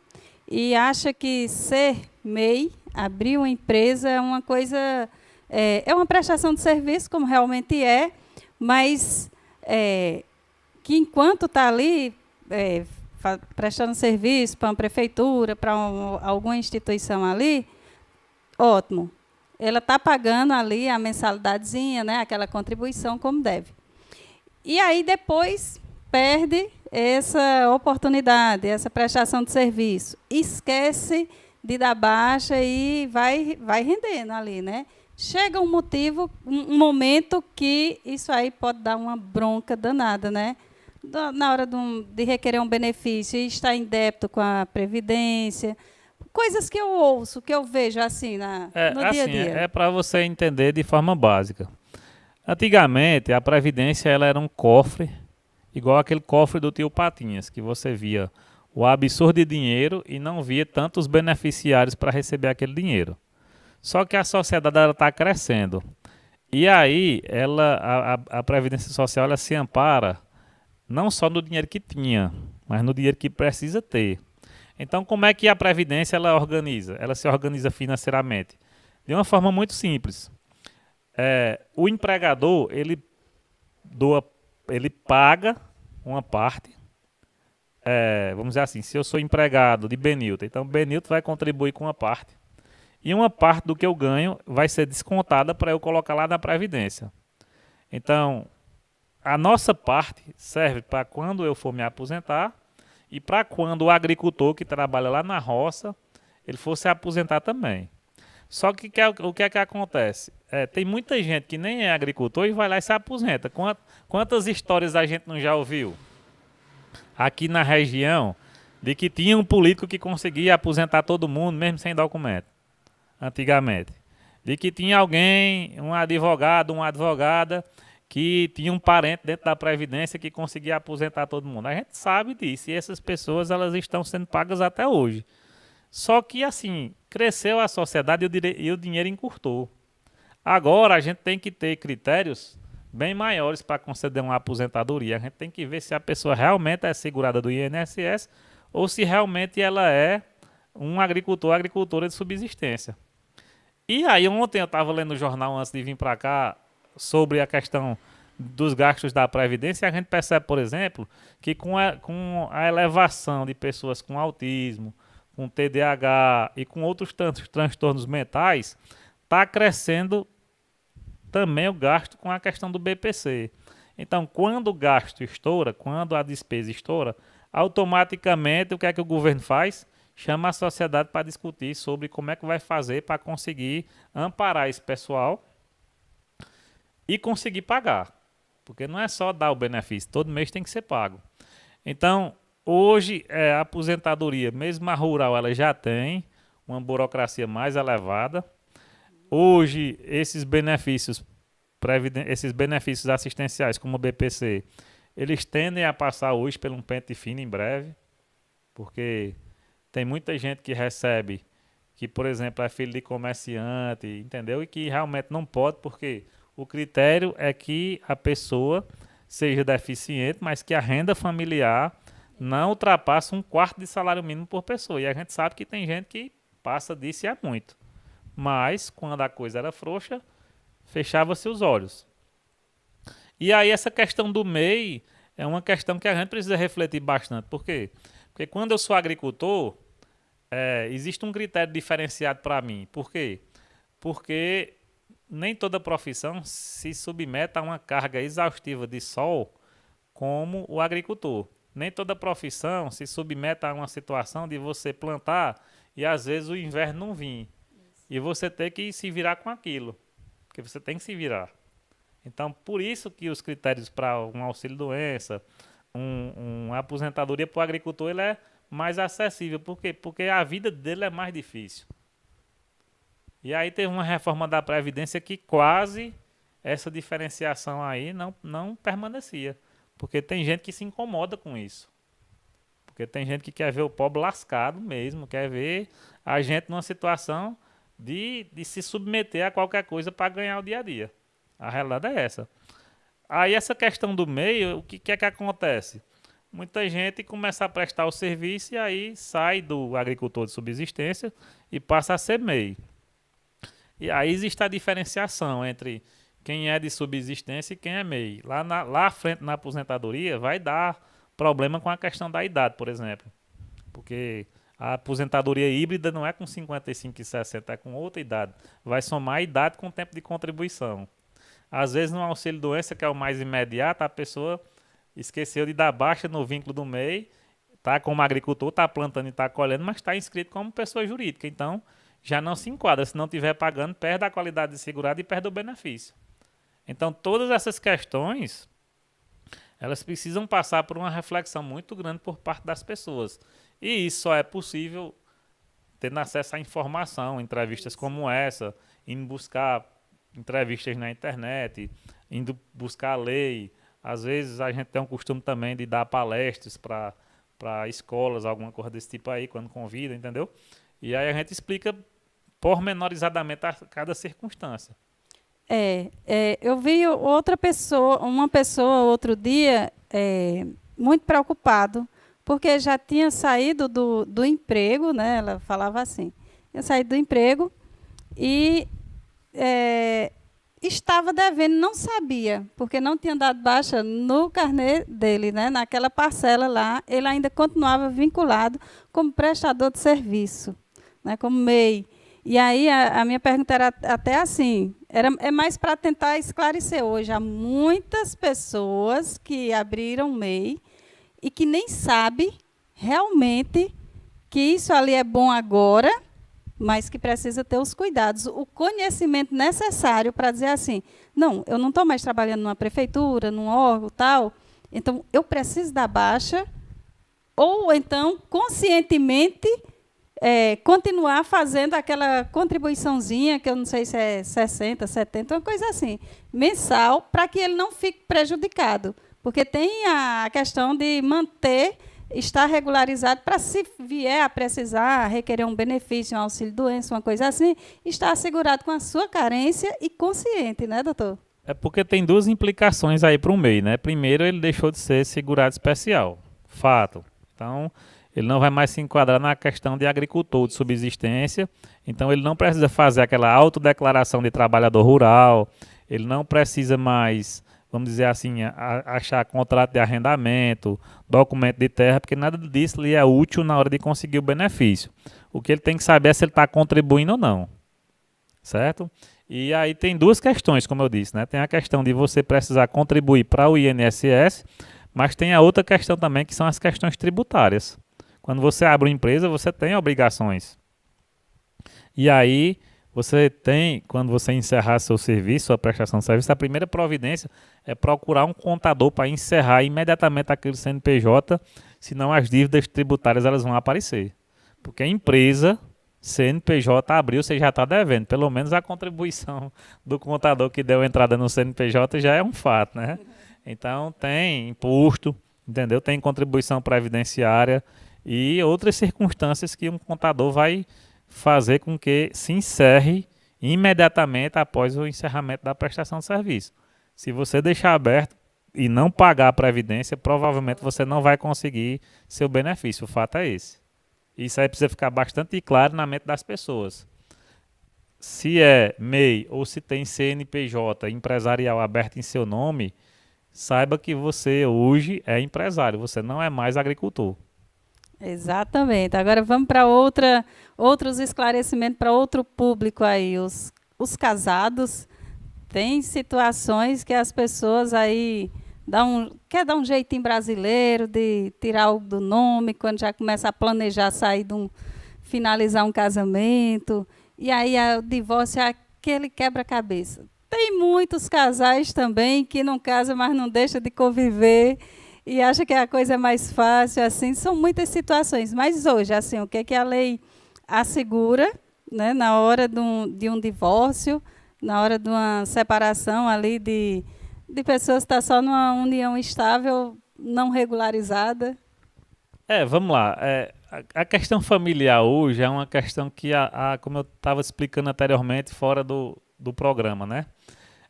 e acham que ser MEI, abrir uma empresa é uma coisa, é uma prestação de serviço, como realmente é, mas que enquanto está ali prestando serviço para uma prefeitura, para alguma instituição ali, ótimo. Ela está pagando ali a mensalidadezinha, né, aquela contribuição como deve. E aí depois perde essa oportunidade, essa prestação de serviço. Esquece de dar baixa e vai rendendo ali, né? Chega um momento que isso aí pode dar uma bronca danada, né? Na hora de requerer um benefício e estar em débito com a Previdência. Coisas que eu ouço, que eu vejo assim no dia a dia. É para você entender de forma básica. Antigamente, a Previdência ela era um cofre, igual aquele cofre do tio Patinhas, que você via o absurdo de dinheiro e não via tantos beneficiários para receber aquele dinheiro. Só que a sociedade está crescendo. E aí, a Previdência Social ela se ampara não só no dinheiro que tinha, mas no dinheiro que precisa ter. Então, como é que a Previdência ela organiza? Ela se organiza financeiramente. De uma forma muito simples. O empregador, ele paga uma parte. Vamos dizer assim, se eu sou empregado de Benilton, então Benilton vai contribuir com uma parte. E uma parte do que eu ganho vai ser descontada para eu colocar lá na Previdência. Então, a nossa parte serve para quando eu for me aposentar e para quando o agricultor que trabalha lá na roça, ele for se aposentar também. Só que o que é que acontece? Tem muita gente que nem é agricultor e vai lá e se aposenta. Quantas histórias a gente não já ouviu? Aqui na região, de que tinha um político que conseguia aposentar todo mundo, mesmo sem documento, antigamente. De que tinha alguém, um advogado, uma advogada, que tinha um parente dentro da Previdência que conseguia aposentar todo mundo. A gente sabe disso, e essas pessoas elas estão sendo pagas até hoje. Só que, assim, cresceu a sociedade e o dinheiro encurtou. Agora, a gente tem que ter critérios bem maiores para conceder uma aposentadoria. A gente tem que ver se a pessoa realmente é segurada do INSS ou se realmente ela é um agricultor, agricultora de subsistência. E aí, ontem eu estava lendo o jornal antes de vir para cá sobre a questão dos gastos da Previdência, a gente percebe, por exemplo, que com a elevação de pessoas com autismo, com TDAH e com outros tantos transtornos mentais, está crescendo também o gasto com a questão do BPC. Então, quando o gasto estoura, quando a despesa estoura, automaticamente o que é que o governo faz? Chama a sociedade para discutir sobre como é que vai fazer para conseguir amparar esse pessoal e conseguir pagar. Porque não é só dar o benefício, todo mês tem que ser pago. Então, hoje, a aposentadoria, mesmo a rural, ela já tem uma burocracia mais elevada. Hoje, esses benefícios assistenciais, como o BPC, eles tendem a passar hoje pelo um pente fino em breve, porque tem muita gente que recebe, que, por exemplo, é filho de comerciante, entendeu? E que realmente não pode, porque o critério é que a pessoa seja deficiente, mas que a renda familiar não ultrapassa 1/4 de salário mínimo por pessoa. E a gente sabe que tem gente que passa disso e é muito. Mas, quando a coisa era frouxa, fechava-se os olhos. E aí essa questão do MEI é uma questão que a gente precisa refletir bastante. Por quê? Porque quando eu sou agricultor, existe um critério diferenciado para mim. Por quê? Porque nem toda profissão se submete a uma carga exaustiva de sol como o agricultor. Nem toda profissão se submete a uma situação de você plantar e às vezes o inverno não vir. E você ter que se virar com aquilo, porque você tem que se virar. Então, por isso que os critérios para um auxílio-doença, uma aposentadoria para o agricultor, ele é mais acessível. Por quê? Porque a vida dele é mais difícil. E aí teve uma reforma da Previdência que quase essa diferenciação aí não permanecia. Porque tem gente que se incomoda com isso. Porque tem gente que quer ver o pobre lascado mesmo, quer ver a gente numa situação de se submeter a qualquer coisa para ganhar o dia a dia. A realidade é essa. Aí essa questão do MEI, o que é que acontece? Muita gente começa a prestar o serviço e aí sai do agricultor de subsistência e passa a ser MEI. E aí existe a diferenciação entre quem é de subsistência e quem é MEI. Lá à frente na aposentadoria vai dar problema com a questão da idade, por exemplo. Porque a aposentadoria híbrida não é com 55 e 60, é com outra idade. Vai somar a idade com o tempo de contribuição. Às vezes no auxílio-doença, que é o mais imediato, a pessoa esqueceu de dar baixa no vínculo do MEI, está como agricultor, está plantando e está colhendo, mas está inscrito como pessoa jurídica. Então, já não se enquadra. Se não estiver pagando, perde a qualidade de segurado e perde o benefício. Então, todas essas questões, elas precisam passar por uma reflexão muito grande por parte das pessoas. E isso só é possível tendo acesso à informação, entrevistas como essa, indo buscar entrevistas na internet, indo buscar a lei. Às vezes a gente tem um costume também de dar palestras para escolas, alguma coisa desse tipo aí, quando convida, entendeu? E aí a gente explica pormenorizadamente a cada circunstância. Eu vi uma pessoa outro dia muito preocupado, porque já tinha saído do emprego, né? Ela falava assim, tinha saído do emprego e estava devendo, não sabia, porque não tinha dado baixa no carnê dele, né? Naquela parcela lá, ele ainda continuava vinculado como prestador de serviço, né? Como MEI. E aí a minha pergunta era até assim, é mais para tentar esclarecer hoje. Há muitas pessoas que abriram MEI e que nem sabem realmente que isso ali é bom agora, mas que precisa ter os cuidados, o conhecimento necessário para dizer assim, não, eu não estou mais trabalhando numa prefeitura, num órgão, tal, então eu preciso da baixa, ou então, conscientemente, continuar fazendo aquela contribuiçãozinha, que eu não sei se é 60, 70, uma coisa assim, mensal, para que ele não fique prejudicado. Porque tem a questão de estar regularizado para, se vier a precisar, requerer um benefício, um auxílio-doença, uma coisa assim, estar assegurado com a sua carência e consciente, né, doutor? É porque tem duas implicações aí para o MEI, né? Primeiro, ele deixou de ser segurado especial, fato. Então, ele não vai mais se enquadrar na questão de agricultor de subsistência, então ele não precisa fazer aquela autodeclaração de trabalhador rural, ele não precisa mais, vamos dizer assim, achar contrato de arrendamento, documento de terra, porque nada disso lhe é útil na hora de conseguir o benefício. O que ele tem que saber é se ele está contribuindo ou não, certo? E aí tem duas questões, como eu disse, né? Tem a questão de você precisar contribuir para o INSS, mas tem a outra questão também, que são as questões tributárias. Quando você abre uma empresa, você tem obrigações. E aí, quando você encerrar seu serviço, sua prestação de serviço, a primeira providência é procurar um contador para encerrar imediatamente aquele CNPJ, senão as dívidas tributárias elas vão aparecer. Porque a empresa, CNPJ abriu, você já está devendo. Pelo menos a contribuição do contador que deu entrada no CNPJ já é um fato, né? Então, tem imposto, entendeu? Tem contribuição previdenciária e outras circunstâncias que um contador vai fazer com que se encerre imediatamente após o encerramento da prestação de serviço. Se você deixar aberto e não pagar a previdência, provavelmente você não vai conseguir seu benefício. O fato é esse. Isso aí precisa ficar bastante claro na mente das pessoas. Se é MEI ou se tem CNPJ empresarial aberto em seu nome, saiba que você hoje é empresário, você não é mais agricultor. Exatamente. Agora vamos para outros esclarecimentos para outro público aí, os casados, Tem situações que as pessoas aí quer dar um jeitinho brasileiro de tirar algo do nome, quando já começa a planejar finalizar um casamento, e aí o divórcio é aquele quebra-cabeça. Tem muitos casais também que não casam, mas não deixam de conviver e acham que a coisa é mais fácil, assim, são muitas situações. Mas hoje, assim, o que é que a lei assegura, né, na hora de um divórcio, na hora de uma separação ali de pessoas que estão só numa união estável, não regularizada? Vamos lá. A questão familiar hoje é uma questão que, como eu estava explicando anteriormente, fora do programa, né?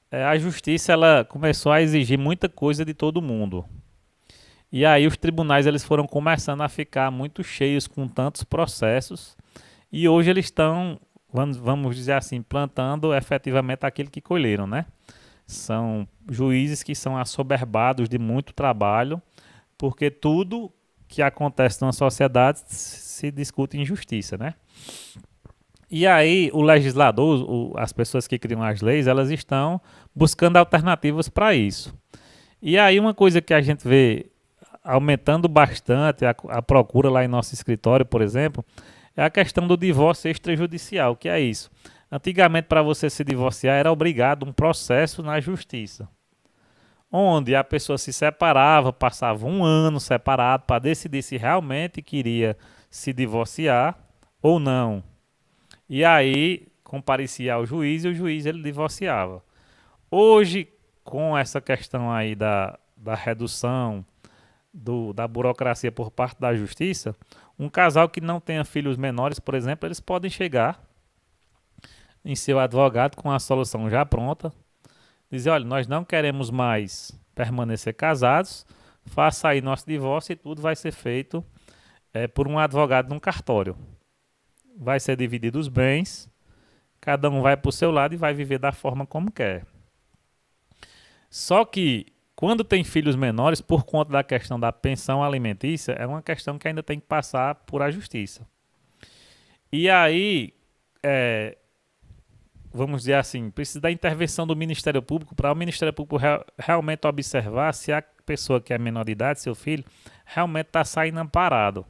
A justiça ela começou a exigir muita coisa de todo mundo. E aí os tribunais eles foram começando a ficar muito cheios com tantos processos. E hoje eles estão, vamos dizer assim, plantando efetivamente aquilo que colheram, né? São juízes que são assoberbados de muito trabalho, porque tudo que acontece numa sociedade se discute em justiça, né? E aí o legislador, as pessoas que criam as leis, elas estão buscando alternativas para isso. E aí uma coisa que a gente vê aumentando bastante a procura lá em nosso escritório, por exemplo, é a questão do divórcio extrajudicial. Que é isso? Antigamente, para você se divorciar, era obrigado um processo na justiça, onde a pessoa se separava, passava um ano separado para decidir se realmente queria se divorciar ou não. E aí comparecia ao juiz e o juiz ele divorciava. Hoje, com essa questão aí da redução da burocracia por parte da justiça, um casal que não tenha filhos menores, por exemplo, eles podem chegar em seu advogado com a solução já pronta, dizer, olha, nós não queremos mais permanecer casados, faça aí nosso divórcio e tudo vai ser feito por um advogado num cartório. Vai ser dividido os bens, cada um vai para o seu lado e vai viver da forma como quer. Só que, quando tem filhos menores, por conta da questão da pensão alimentícia, é uma questão que ainda tem que passar por a justiça. E aí, vamos dizer assim, precisa da intervenção do Ministério Público para o Ministério Público realmente observar se a pessoa que é menor de idade, seu filho, realmente está saindo amparado.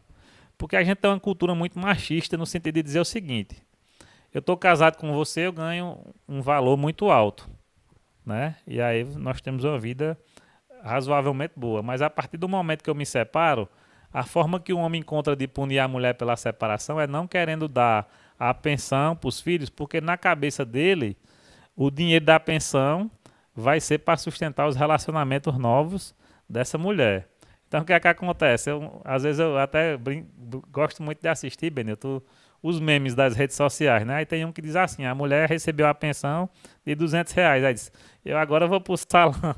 Porque a gente tem uma cultura muito machista no sentido de dizer o seguinte, eu estou casado com você, eu ganho um valor muito alto, né? E aí nós temos uma vida razoavelmente boa. Mas a partir do momento que eu me separo, a forma que o homem encontra de punir a mulher pela separação é não querendo dar a pensão para os filhos, porque na cabeça dele, o dinheiro da pensão vai ser para sustentar os relacionamentos novos dessa mulher. Então o que é que acontece? Às vezes eu até gosto muito de assistir, Benito, os memes das redes sociais, né? Aí tem um que diz assim, a mulher recebeu a pensão de R$200, aí diz, eu agora vou para o salão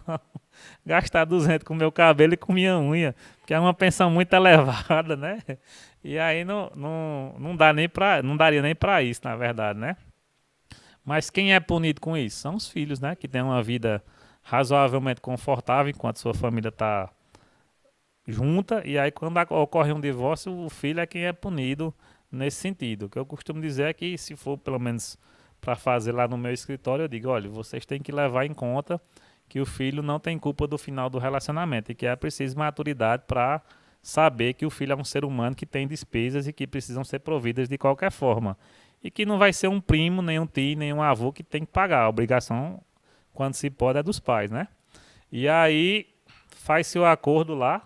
gastar 200 com meu cabelo e com minha unha, que é uma pensão muito elevada, né? E aí não daria nem para isso, na verdade, né? Mas quem é punido com isso? São os filhos, né? Que têm uma vida razoavelmente confortável enquanto sua família está junta, e aí quando ocorre um divórcio, o filho é quem é punido nesse sentido. O que eu costumo dizer é que se for pelo menos para fazer lá no meu escritório, eu digo, olha, vocês têm que levar em conta que o filho não tem culpa do final do relacionamento e que é preciso maturidade para saber que o filho é um ser humano que tem despesas e que precisam ser providas de qualquer forma. E que não vai ser um primo, nem um tio, nem um avô que tem que pagar. A obrigação, quando se pode, é dos pais, né? E aí faz-se o acordo lá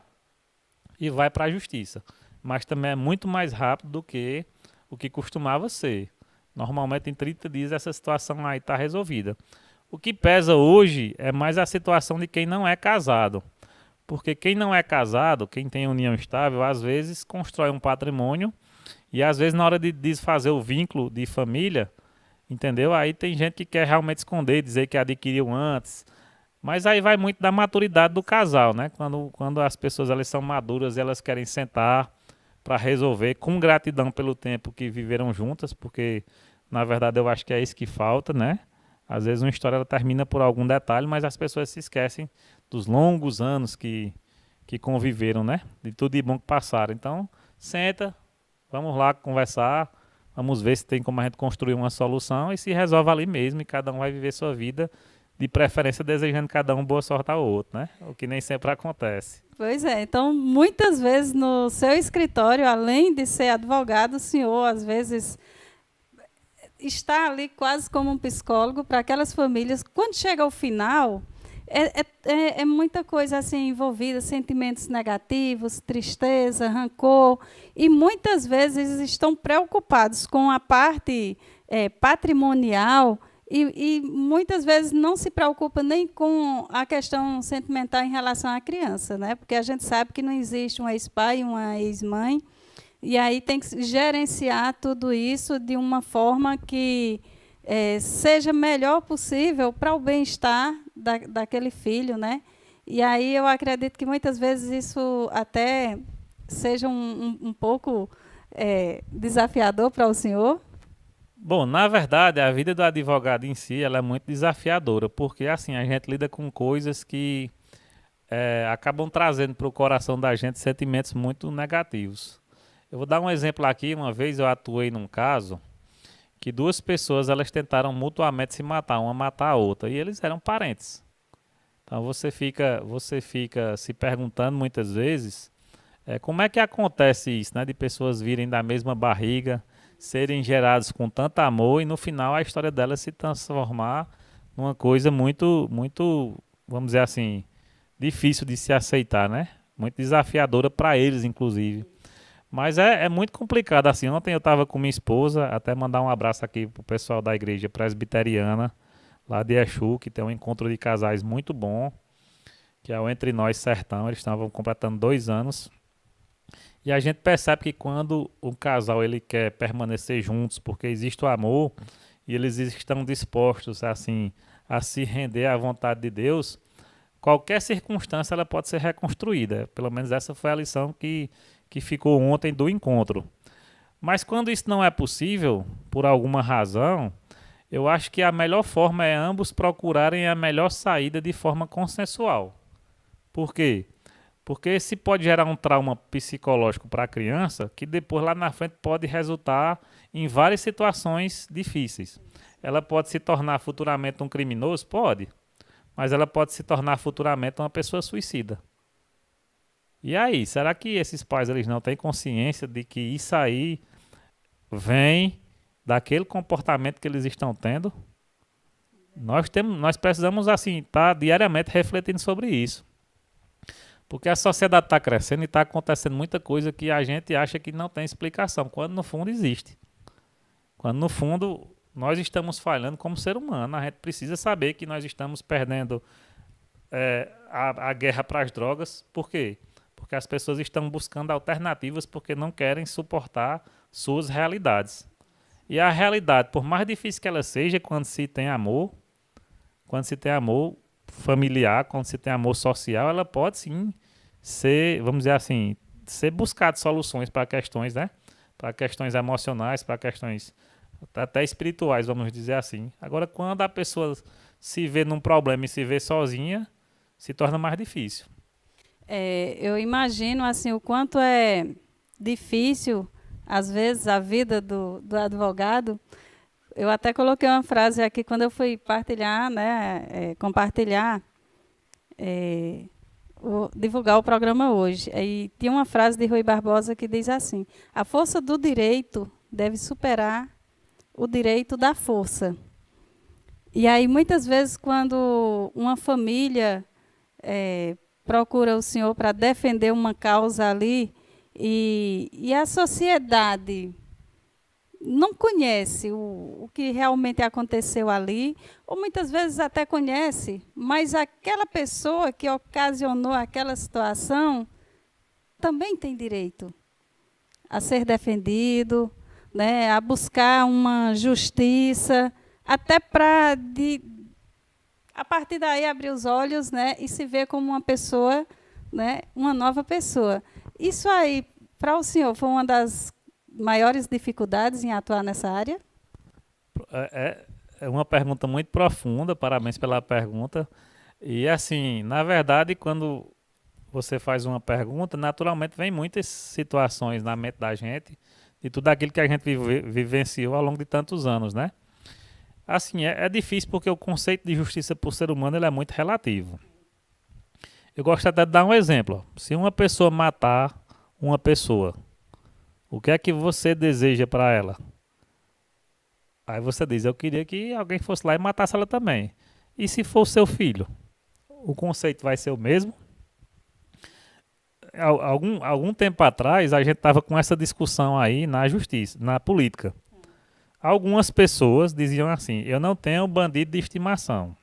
e vai para a justiça. Mas também é muito mais rápido do que o que costumava ser. Normalmente em 30 dias essa situação aí está resolvida. O que pesa hoje é mais a situação de quem não é casado. Porque quem não é casado, quem tem união estável, às vezes constrói um patrimônio e às vezes na hora de desfazer o vínculo de família, entendeu? Aí tem gente que quer realmente esconder, dizer que adquiriu antes. Mas aí vai muito da maturidade do casal, né? Quando as pessoas elas são maduras, elas querem sentar para resolver com gratidão pelo tempo que viveram juntas, porque na verdade eu acho que é isso que falta, né? Às vezes uma história ela termina por algum detalhe, mas as pessoas se esquecem dos longos anos que conviveram, né? De tudo de bom que passaram. Então, senta, vamos lá conversar, vamos ver se tem como a gente construir uma solução e se resolve ali mesmo e cada um vai viver sua vida de preferência desejando cada um boa sorte ao outro, né? O que nem sempre acontece. Pois é, então muitas vezes no seu escritório, além de ser advogado, o senhor às vezes está ali quase como um psicólogo para aquelas famílias. Quando chega ao final, é muita coisa assim envolvida, sentimentos negativos, tristeza, rancor, e muitas vezes estão preocupados com a parte patrimonial e muitas vezes não se preocupa nem com a questão sentimental em relação à criança, né? Porque a gente sabe que não existe um ex-pai e uma ex-mãe, e aí tem que gerenciar tudo isso de uma forma que seja melhor possível para o bem-estar daquele filho, né? E aí eu acredito que muitas vezes isso até seja um pouco desafiador para o senhor. Bom, na verdade, a vida do advogado em si ela é muito desafiadora, porque assim a gente lida com coisas que acabam trazendo para o coração da gente sentimentos muito negativos. Eu vou dar um exemplo aqui. Uma vez eu atuei num caso que duas pessoas elas tentaram mutuamente se matar, uma matar a outra, e eles eram parentes. Então você fica se perguntando muitas vezes como é que acontece isso, né, de pessoas virem da mesma barriga, serem gerados com tanto amor e no final a história delas se transformar numa coisa muito, muito, vamos dizer assim, difícil de se aceitar, né? Muito desafiadora para eles, inclusive. Mas é muito complicado, assim. Ontem eu estava com minha esposa, até mandar um abraço aqui pro pessoal da igreja presbiteriana, lá de Exu, que tem um encontro de casais muito bom, que é o Entre Nós Sertão. Eles estavam completando 2 anos. E a gente percebe que quando o casal ele quer permanecer juntos, porque existe o amor, e eles estão dispostos assim, a se render à vontade de Deus, qualquer circunstância ela pode ser reconstruída. Pelo menos essa foi a lição que ficou ontem do encontro. Mas quando isso não é possível, por alguma razão, eu acho que a melhor forma é ambos procurarem a melhor saída de forma consensual. Por quê? Porque se pode gerar um trauma psicológico para a criança, que depois lá na frente pode resultar em várias situações difíceis. Ela pode se tornar futuramente um criminoso? Pode. Mas ela pode se tornar futuramente uma pessoa suicida. E aí, será que esses pais eles não têm consciência de que isso aí vem daquele comportamento que eles estão tendo? Nós precisamos assim estar diariamente refletindo sobre isso. Porque a sociedade está crescendo e está acontecendo muita coisa que a gente acha que não tem explicação, quando no fundo existe. Quando no fundo nós estamos falhando como ser humano. A gente precisa saber que nós estamos perdendo a guerra para as drogas. Por quê? Porque as pessoas estão buscando alternativas porque não querem suportar suas realidades. E a realidade, por mais difícil que ela seja, quando se tem amor familiar, quando se tem amor social, ela pode sim ser, vamos dizer assim, ser buscado soluções para questões, né? Para questões emocionais, para questões até espirituais, vamos dizer assim. Agora, quando a pessoa se vê num problema e se vê sozinha, se torna mais difícil. Eu imagino assim o quanto é difícil, às vezes, a vida do advogado. Eu até coloquei uma frase aqui quando eu fui partilhar, né, compartilhar, divulgar o programa hoje. Aí tinha uma frase de Rui Barbosa que diz assim: a força do direito deve superar o direito da força. E aí, muitas vezes, quando uma família procura o senhor para defender uma causa ali, e a sociedade não conhece o que realmente aconteceu ali, ou muitas vezes até conhece, mas aquela pessoa que ocasionou aquela situação também tem direito a ser defendido, né, a buscar uma justiça, até para, a partir daí, abrir os olhos, né, e se ver como uma pessoa, né, uma nova pessoa. Isso aí, para o senhor, foi uma das maiores dificuldades em atuar nessa área? É uma pergunta muito profunda, parabéns pela pergunta. E assim, na verdade, quando você faz uma pergunta, naturalmente vem muitas situações na mente da gente, de tudo aquilo que a gente vivenciou ao longo de tantos anos, né? Assim, é difícil porque o conceito de justiça por ser humano ele é muito relativo. Eu gosto até de dar um exemplo. Se uma pessoa matar uma pessoa, o que é que você deseja para ela? Aí você diz, eu queria que alguém fosse lá e matasse ela também. E se for seu filho? O conceito vai ser o mesmo? Algum tempo atrás, a gente estava com essa discussão aí na justiça, na política. Algumas pessoas diziam assim, eu não tenho bandido de estimação.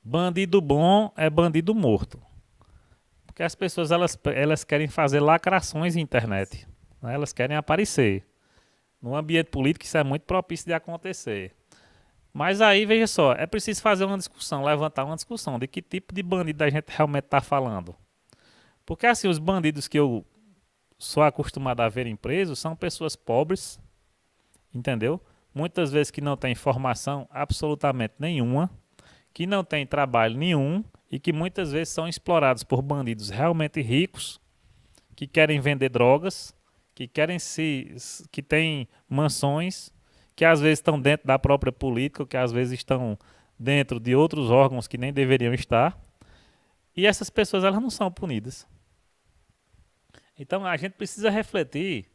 Bandido bom é bandido morto. Porque as pessoas elas querem fazer lacrações na internet. Né? Elas querem aparecer. No ambiente político isso é muito propício de acontecer. Mas aí, veja só, é preciso fazer uma discussão, levantar uma discussão de que tipo de bandido a gente realmente está falando. Porque assim, os bandidos que eu sou acostumado a ver presos são pessoas pobres, entendeu? Muitas vezes que não têm formação absolutamente nenhuma, que não têm trabalho nenhum e que muitas vezes são explorados por bandidos realmente ricos, que querem vender drogas, que têm mansões, que às vezes estão dentro da própria política, que às vezes estão dentro de outros órgãos que nem deveriam estar. E essas pessoas elas não são punidas. Então a gente precisa refletir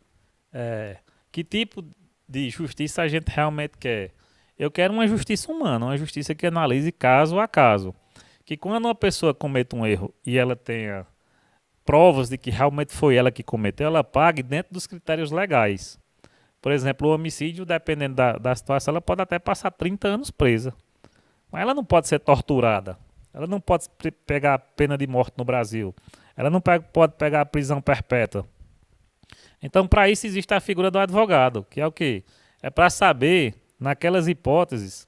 que tipo de justiça a gente realmente quer. Eu quero uma justiça humana, uma justiça que analise caso a caso. Que quando uma pessoa cometa um erro e ela tenha provas de que realmente foi ela que cometeu, ela pague dentro dos critérios legais. Por exemplo, o homicídio, dependendo da situação, ela pode até passar 30 anos presa. Mas ela não pode ser torturada. Ela não pode pegar pena de morte no Brasil. Ela não pode pegar prisão perpétua. Então, para isso existe a figura do advogado, que é o quê? É para saber, naquelas hipóteses,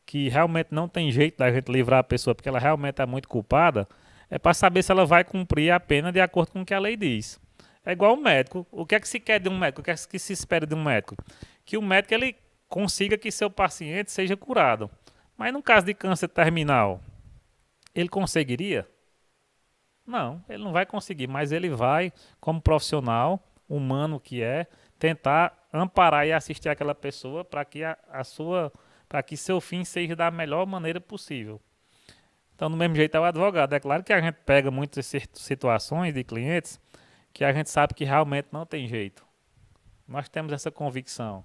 que realmente não tem jeito da gente livrar a pessoa porque ela realmente é muito culpada, é para saber se ela vai cumprir a pena de acordo com o que a lei diz. É igual o médico. O que é que se quer de um médico? O que é que se espera de um médico? Que o médico ele consiga que seu paciente seja curado. Mas no caso de câncer terminal, ele conseguiria? Não, ele não vai conseguir, mas ele vai, como profissional humano que é, tentar amparar e assistir aquela pessoa para que para que seu fim seja da melhor maneira possível. Então, do mesmo jeito é o advogado. É claro que a gente pega muitas situações de clientes que a gente sabe que realmente não tem jeito. Nós temos essa convicção.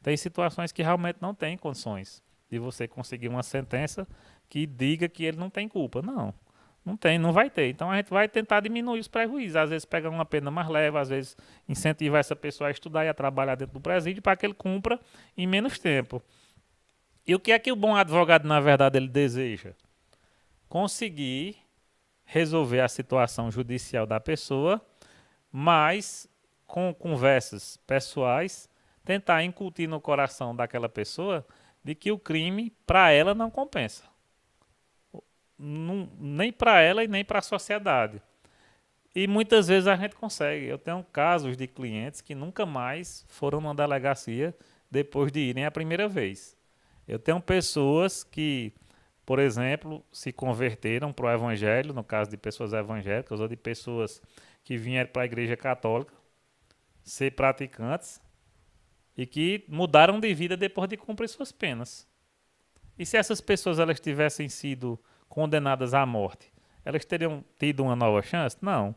Tem situações que realmente não tem condições de você conseguir uma sentença que diga que ele não tem culpa. Não tem, não vai ter. Então a gente vai tentar diminuir os prejuízos. Às vezes pega uma pena mais leve, às vezes incentiva essa pessoa a estudar e a trabalhar dentro do presídio para que ele cumpra em menos tempo. E o que é que o bom advogado, na verdade, ele deseja? Conseguir resolver a situação judicial da pessoa, mas com conversas pessoais, tentar incutir no coração daquela pessoa de que o crime, para ela, não compensa. Nem para ela e nem para a sociedade. E muitas vezes a gente consegue. Eu tenho casos de clientes que nunca mais foram numa delegacia depois de irem a primeira vez. Eu tenho pessoas que, por exemplo, se converteram para o evangelho, no caso de pessoas evangélicas ou de pessoas que vieram para a igreja católica, ser praticantes e que mudaram de vida depois de cumprir suas penas. E se essas pessoas elas tivessem sido condenadas à morte, elas teriam tido uma nova chance? Não.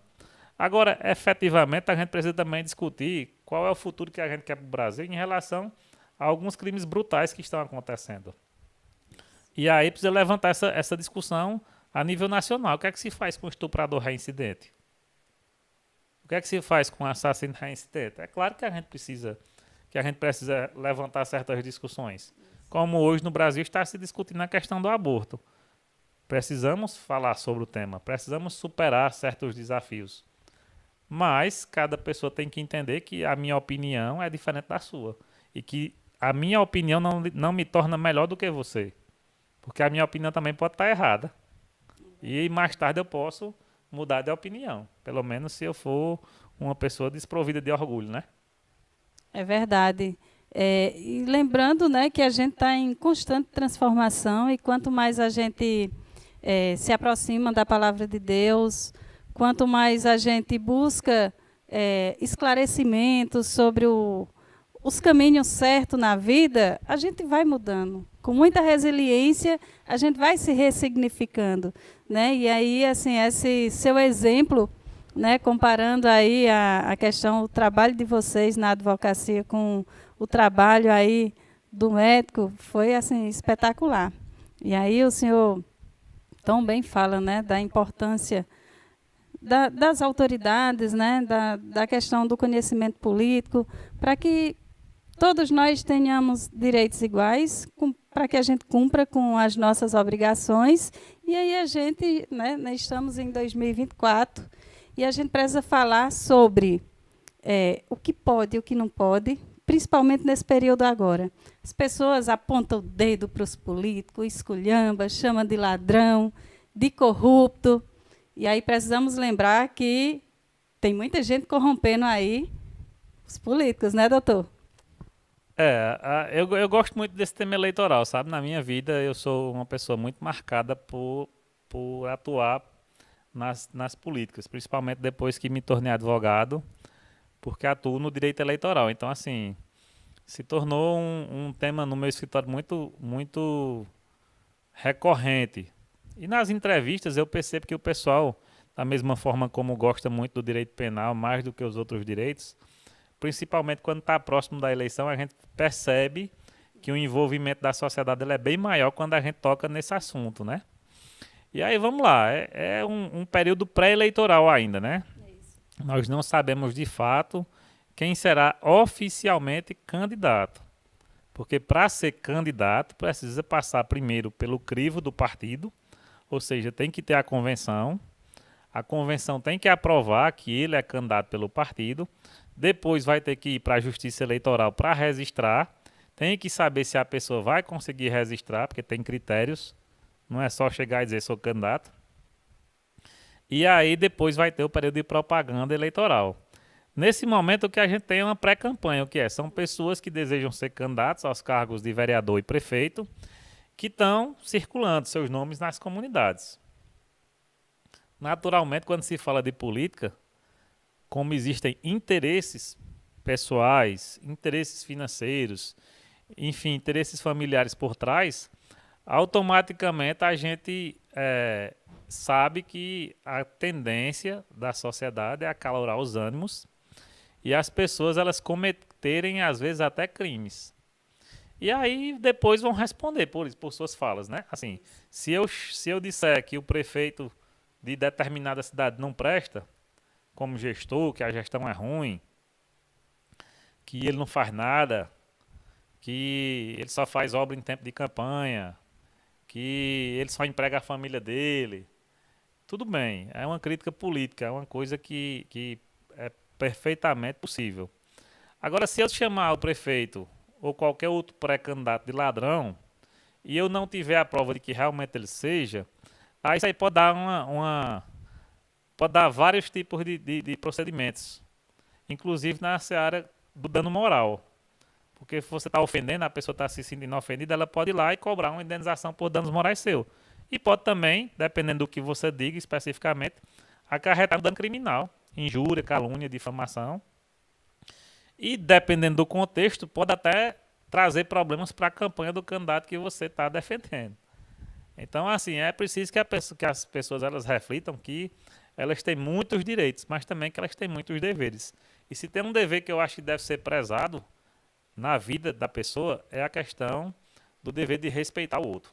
Agora, efetivamente, a gente precisa também discutir qual é o futuro que a gente quer para o Brasil em relação a alguns crimes brutais que estão acontecendo. E aí precisa levantar essa discussão a nível nacional. O que é que se faz com o estuprador reincidente? O que é que se faz com o assassino reincidente? É claro que a gente precisa levantar certas discussões. Como hoje no Brasil está se discutindo a questão do aborto. Precisamos falar sobre o tema, precisamos superar certos desafios. Mas cada pessoa tem que entender que a minha opinião é diferente da sua. E que a minha opinião não me torna melhor do que você. Porque a minha opinião também pode estar errada. E mais tarde eu posso mudar de opinião. Pelo menos se eu for uma pessoa desprovida de orgulho, né? É verdade. E lembrando, né, que a gente está em constante transformação e quanto mais a gente se aproxima da palavra de Deus, quanto mais a gente busca esclarecimentos sobre o os caminhos certos na vida, a gente vai mudando. Com muita resiliência, a gente vai se ressignificando, né? E aí, assim, esse seu exemplo, né, comparando aí a questão, o trabalho de vocês na advocacia com o trabalho aí do médico, foi, assim, espetacular. E aí o senhor tão bem fala, né, da importância das autoridades, né, da questão do conhecimento político, para que todos nós tenhamos direitos iguais, para que a gente cumpra com as nossas obrigações. E aí a gente, né, nós estamos em 2024 e a gente precisa falar sobre o que pode e o que não pode, principalmente nesse período agora. As pessoas apontam o dedo para os políticos, esculhambam, chamam de ladrão, de corrupto. E aí precisamos lembrar que tem muita gente corrompendo aí os políticos, né, doutor? Eu gosto muito desse tema eleitoral, sabe? Na minha vida, eu sou uma pessoa muito marcada por atuar nas políticas, principalmente depois que me tornei advogado, porque atuo no direito eleitoral. Então, assim, se tornou um tema no meu escritório muito, muito recorrente. E nas entrevistas eu percebo que o pessoal, da mesma forma como gosta muito do direito penal, mais do que os outros direitos, principalmente quando está próximo da eleição, a gente percebe que o envolvimento da sociedade ele é bem maior quando a gente toca nesse assunto, né? E aí vamos lá, é um período pré-eleitoral ainda, né? Nós não sabemos de fato quem será oficialmente candidato. Porque para ser candidato precisa passar primeiro pelo crivo do partido, ou seja, tem que ter a convenção tem que aprovar que ele é candidato pelo partido, depois vai ter que ir para a Justiça Eleitoral para registrar, tem que saber se a pessoa vai conseguir registrar, porque tem critérios, não é só chegar e dizer sou candidato. E aí depois vai ter o período de propaganda eleitoral. Nesse momento o que a gente tem é uma pré-campanha, o que é? São pessoas que desejam ser candidatos aos cargos de vereador e prefeito, que estão circulando seus nomes nas comunidades. Naturalmente, quando se fala de política, como existem interesses pessoais, interesses financeiros, enfim, interesses familiares por trás, automaticamente a gente sabe que a tendência da sociedade é acalorar os ânimos e as pessoas elas cometerem, às vezes, até crimes. E aí depois vão responder por suas falas, né? Assim, se eu disser que o prefeito de determinada cidade não presta, como gestor, que a gestão é ruim, que ele não faz nada, que ele só faz obra em tempo de campanha, que ele só emprega a família dele, tudo bem, é uma crítica política, é uma coisa que é perfeitamente possível. Agora, se eu chamar o prefeito ou qualquer outro pré-candidato de ladrão e eu não tiver a prova de que realmente ele seja, aí isso aí pode dar pode dar vários tipos de procedimentos, inclusive na seara do dano moral. Porque se você está ofendendo, a pessoa está se sentindo ofendida, ela pode ir lá e cobrar uma indenização por danos morais seu. E pode também, dependendo do que você diga especificamente, acarretar um dano criminal, injúria, calúnia, difamação. E dependendo do contexto, pode até trazer problemas para a campanha do candidato que você está defendendo. Então, assim, é preciso que as pessoas elas reflitam que elas têm muitos direitos, mas também que elas têm muitos deveres. E se tem um dever que eu acho que deve ser prezado na vida da pessoa, é a questão do dever de respeitar o outro.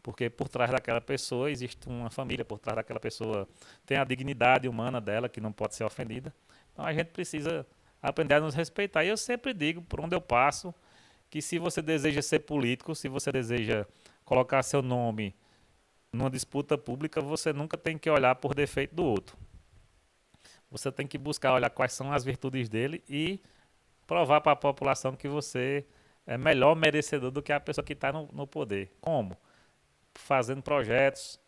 Porque por trás daquela pessoa existe uma família, por trás daquela pessoa tem a dignidade humana dela, que não pode ser ofendida. Então a gente precisa aprender a nos respeitar. E eu sempre digo, por onde eu passo, que se você deseja ser político, se você deseja colocar seu nome numa disputa pública, você nunca tem que olhar por defeito do outro. Você tem que buscar olhar quais são as virtudes dele e provar para a população que você é melhor merecedor do que a pessoa que está no poder. Como? Fazendo projetos,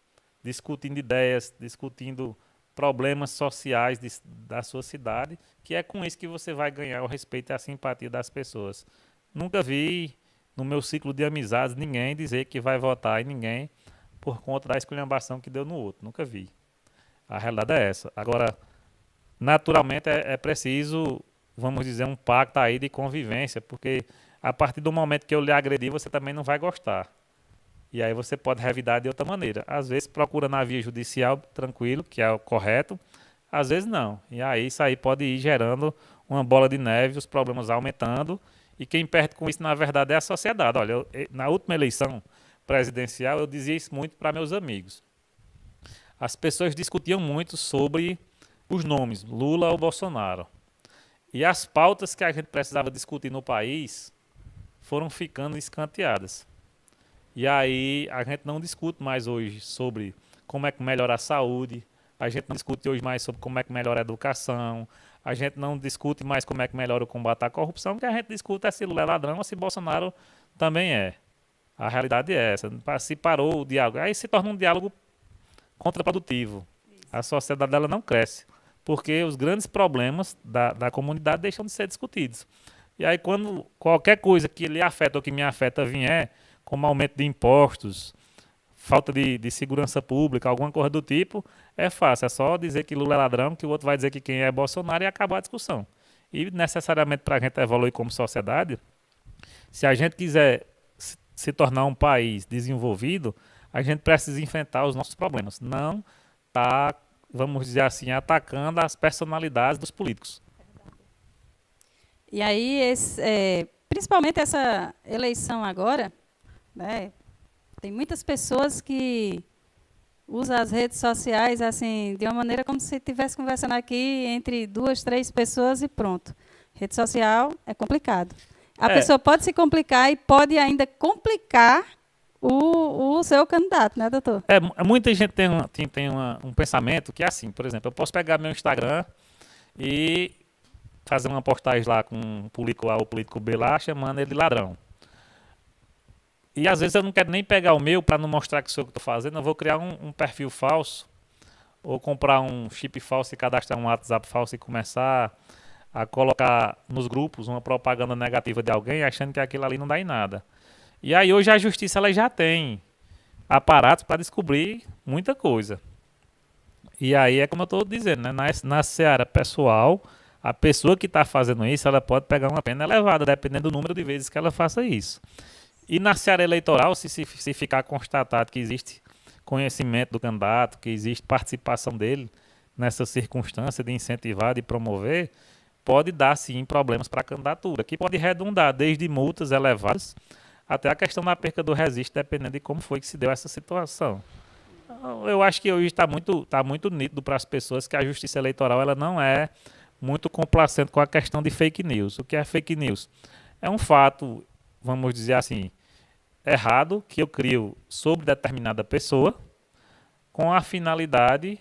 discutindo ideias, discutindo problemas sociais da sua cidade, que é com isso que você vai ganhar o respeito e a simpatia das pessoas. Nunca vi no meu ciclo de amizades ninguém dizer que vai votar em ninguém por conta da esculhambação que deu no outro. Nunca vi. A realidade é essa. Agora, naturalmente, é preciso vamos dizer, um pacto aí de convivência, porque a partir do momento que eu lhe agredi, você também não vai gostar. E aí você pode revidar de outra maneira. Às vezes procura na via judicial, tranquilo, que é o correto, às vezes não. E aí isso aí pode ir gerando uma bola de neve, os problemas aumentando, e quem perde com isso, na verdade, é a sociedade. Olha, na última eleição presidencial, eu dizia isso muito para meus amigos. As pessoas discutiam muito sobre os nomes, Lula ou Bolsonaro. E as pautas que a gente precisava discutir no país foram ficando escanteadas. E aí a gente não discute mais hoje sobre como é que melhora a saúde, a gente não discute hoje mais sobre como é que melhora a educação, a gente não discute mais como é que melhora o combate à corrupção, o que a gente discute é se Lula é ladrão ou se Bolsonaro também é. A realidade é essa. Se parou o diálogo, aí se torna um diálogo contraprodutivo. A sociedade dela não cresce, porque os grandes problemas da comunidade deixam de ser discutidos. E aí quando qualquer coisa que lhe afeta ou que me afeta vier, como aumento de impostos, falta de segurança pública, alguma coisa do tipo, é fácil. É só dizer que Lula é ladrão, que o outro vai dizer que quem é Bolsonaro e acabar a discussão. E necessariamente para a gente evoluir como sociedade, se a gente quiser se tornar um país desenvolvido, a gente precisa enfrentar os nossos problemas. Não tá, vamos dizer assim, atacando as personalidades dos políticos. E aí, principalmente essa eleição agora, né, tem muitas pessoas que usam as redes sociais assim, de uma maneira como se estivesse conversando aqui entre 2, 3 pessoas e pronto. Rede social é complicado. A pessoa pode se complicar e pode ainda complicar o seu candidato, né, doutor? Muita gente tem um pensamento que é assim, por exemplo, eu posso pegar meu Instagram e fazer uma postagem lá com um político A ou político B lá, chamando ele de ladrão. E às vezes eu não quero nem pegar o meu para não mostrar que sou eu que estou fazendo, eu vou criar um perfil falso, ou comprar um chip falso e cadastrar um WhatsApp falso e começar a colocar nos grupos uma propaganda negativa de alguém, achando que aquilo ali não dá em nada. E aí hoje a justiça ela já tem aparatos para descobrir muita coisa. E aí é como eu estou dizendo, né? Na seara pessoal, a pessoa que está fazendo isso, ela pode pegar uma pena elevada, dependendo do número de vezes que ela faça isso. E na seara eleitoral, se ficar constatado que existe conhecimento do candidato, que existe participação dele nessa circunstância de incentivar, de promover, pode dar sim problemas para a candidatura, que pode redundar desde multas elevadas até a questão da perca do registro, dependendo de como foi que se deu essa situação. Eu acho que hoje está muito nítido para as pessoas que a justiça eleitoral ela não é muito complacente com a questão de fake news. O que é fake news? É um fato, vamos dizer assim, errado que eu crio sobre determinada pessoa com a finalidade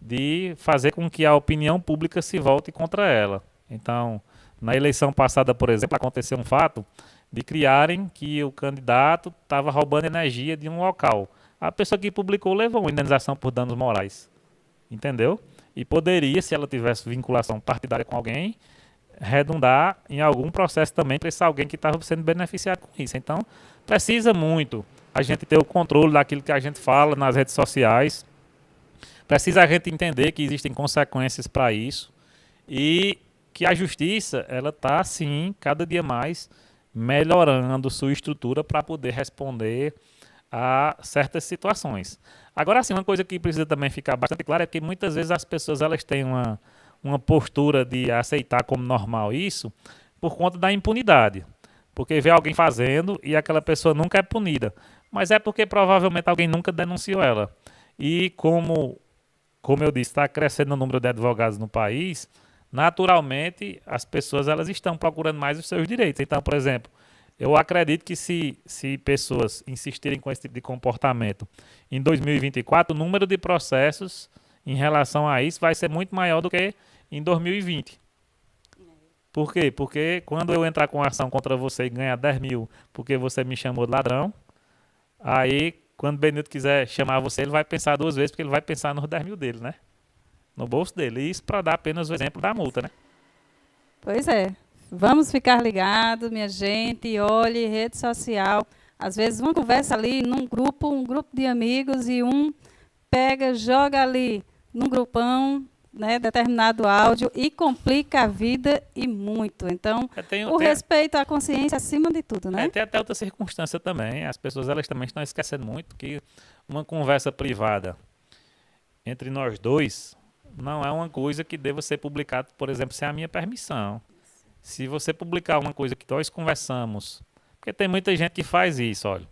de fazer com que a opinião pública se volte contra ela. Então, na eleição passada, por exemplo, aconteceu um fato de criarem que o candidato estava roubando energia de um local. A pessoa que publicou levou uma indenização por danos morais. Entendeu? E poderia, se ela tivesse vinculação partidária com alguém, redundar em algum processo também para esse alguém que estava sendo beneficiado com isso. Então, precisa muito a gente ter o controle daquilo que a gente fala nas redes sociais. Precisa a gente entender que existem consequências para isso e que a justiça, ela está, sim, cada dia mais melhorando sua estrutura para poder responder a certas situações. Agora, sim, uma coisa que precisa também ficar bastante clara é que muitas vezes as pessoas elas têm uma postura de aceitar como normal isso por conta da impunidade. Porque vê alguém fazendo e aquela pessoa nunca é punida. Mas é porque provavelmente alguém nunca denunciou ela. E como eu disse, está crescendo o número de advogados no país, naturalmente as pessoas elas estão procurando mais os seus direitos. Então, por exemplo, eu acredito que se pessoas insistirem com esse tipo de comportamento em 2024, o número de processos em relação a isso vai ser muito maior do que em 2020. Por quê? Porque quando eu entrar com ação contra você e ganhar 10 mil porque você me chamou de ladrão, aí quando o Benilton quiser chamar você, ele vai pensar 2 vezes, porque ele vai pensar nos 10 mil dele, né? No bolso dele. E isso para dar apenas o exemplo da multa, né? Pois é. Vamos ficar ligados, minha gente. Olhe, rede social. Às vezes uma conversa ali num grupo, um grupo de amigos, e um pega, joga ali num grupão né, determinado áudio e complica a vida e muito. Então, o respeito à consciência acima de tudo, né? Tem até outra circunstância também. As pessoas elas também estão esquecendo muito que uma conversa privada entre nós dois não é uma coisa que deva ser publicada, por exemplo, sem a minha permissão. Se você publicar uma coisa que nós conversamos, porque tem muita gente que faz isso, olha.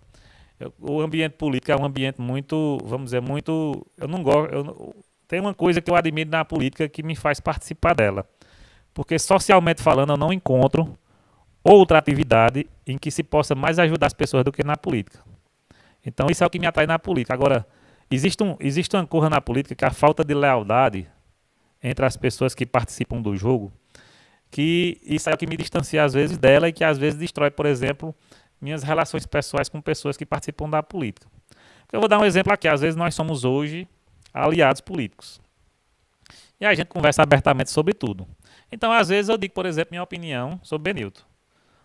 O ambiente político é um ambiente muito, vamos dizer, muito... Eu não gosto... Tem uma coisa que eu admiro na política que me faz participar dela. Porque socialmente falando, eu não encontro outra atividade em que se possa mais ajudar as pessoas do que na política. Então isso é o que me atrai na política. Agora, existe uma coisa na política que é a falta de lealdade entre as pessoas que participam do jogo, que isso é o que me distancia às vezes dela e que às vezes destrói, por exemplo, minhas relações pessoais com pessoas que participam da política. Eu vou dar um exemplo aqui. Às vezes nós somos hoje aliados políticos. E a gente conversa abertamente sobre tudo. Então, às vezes eu digo, por exemplo, minha opinião sobre Benilton.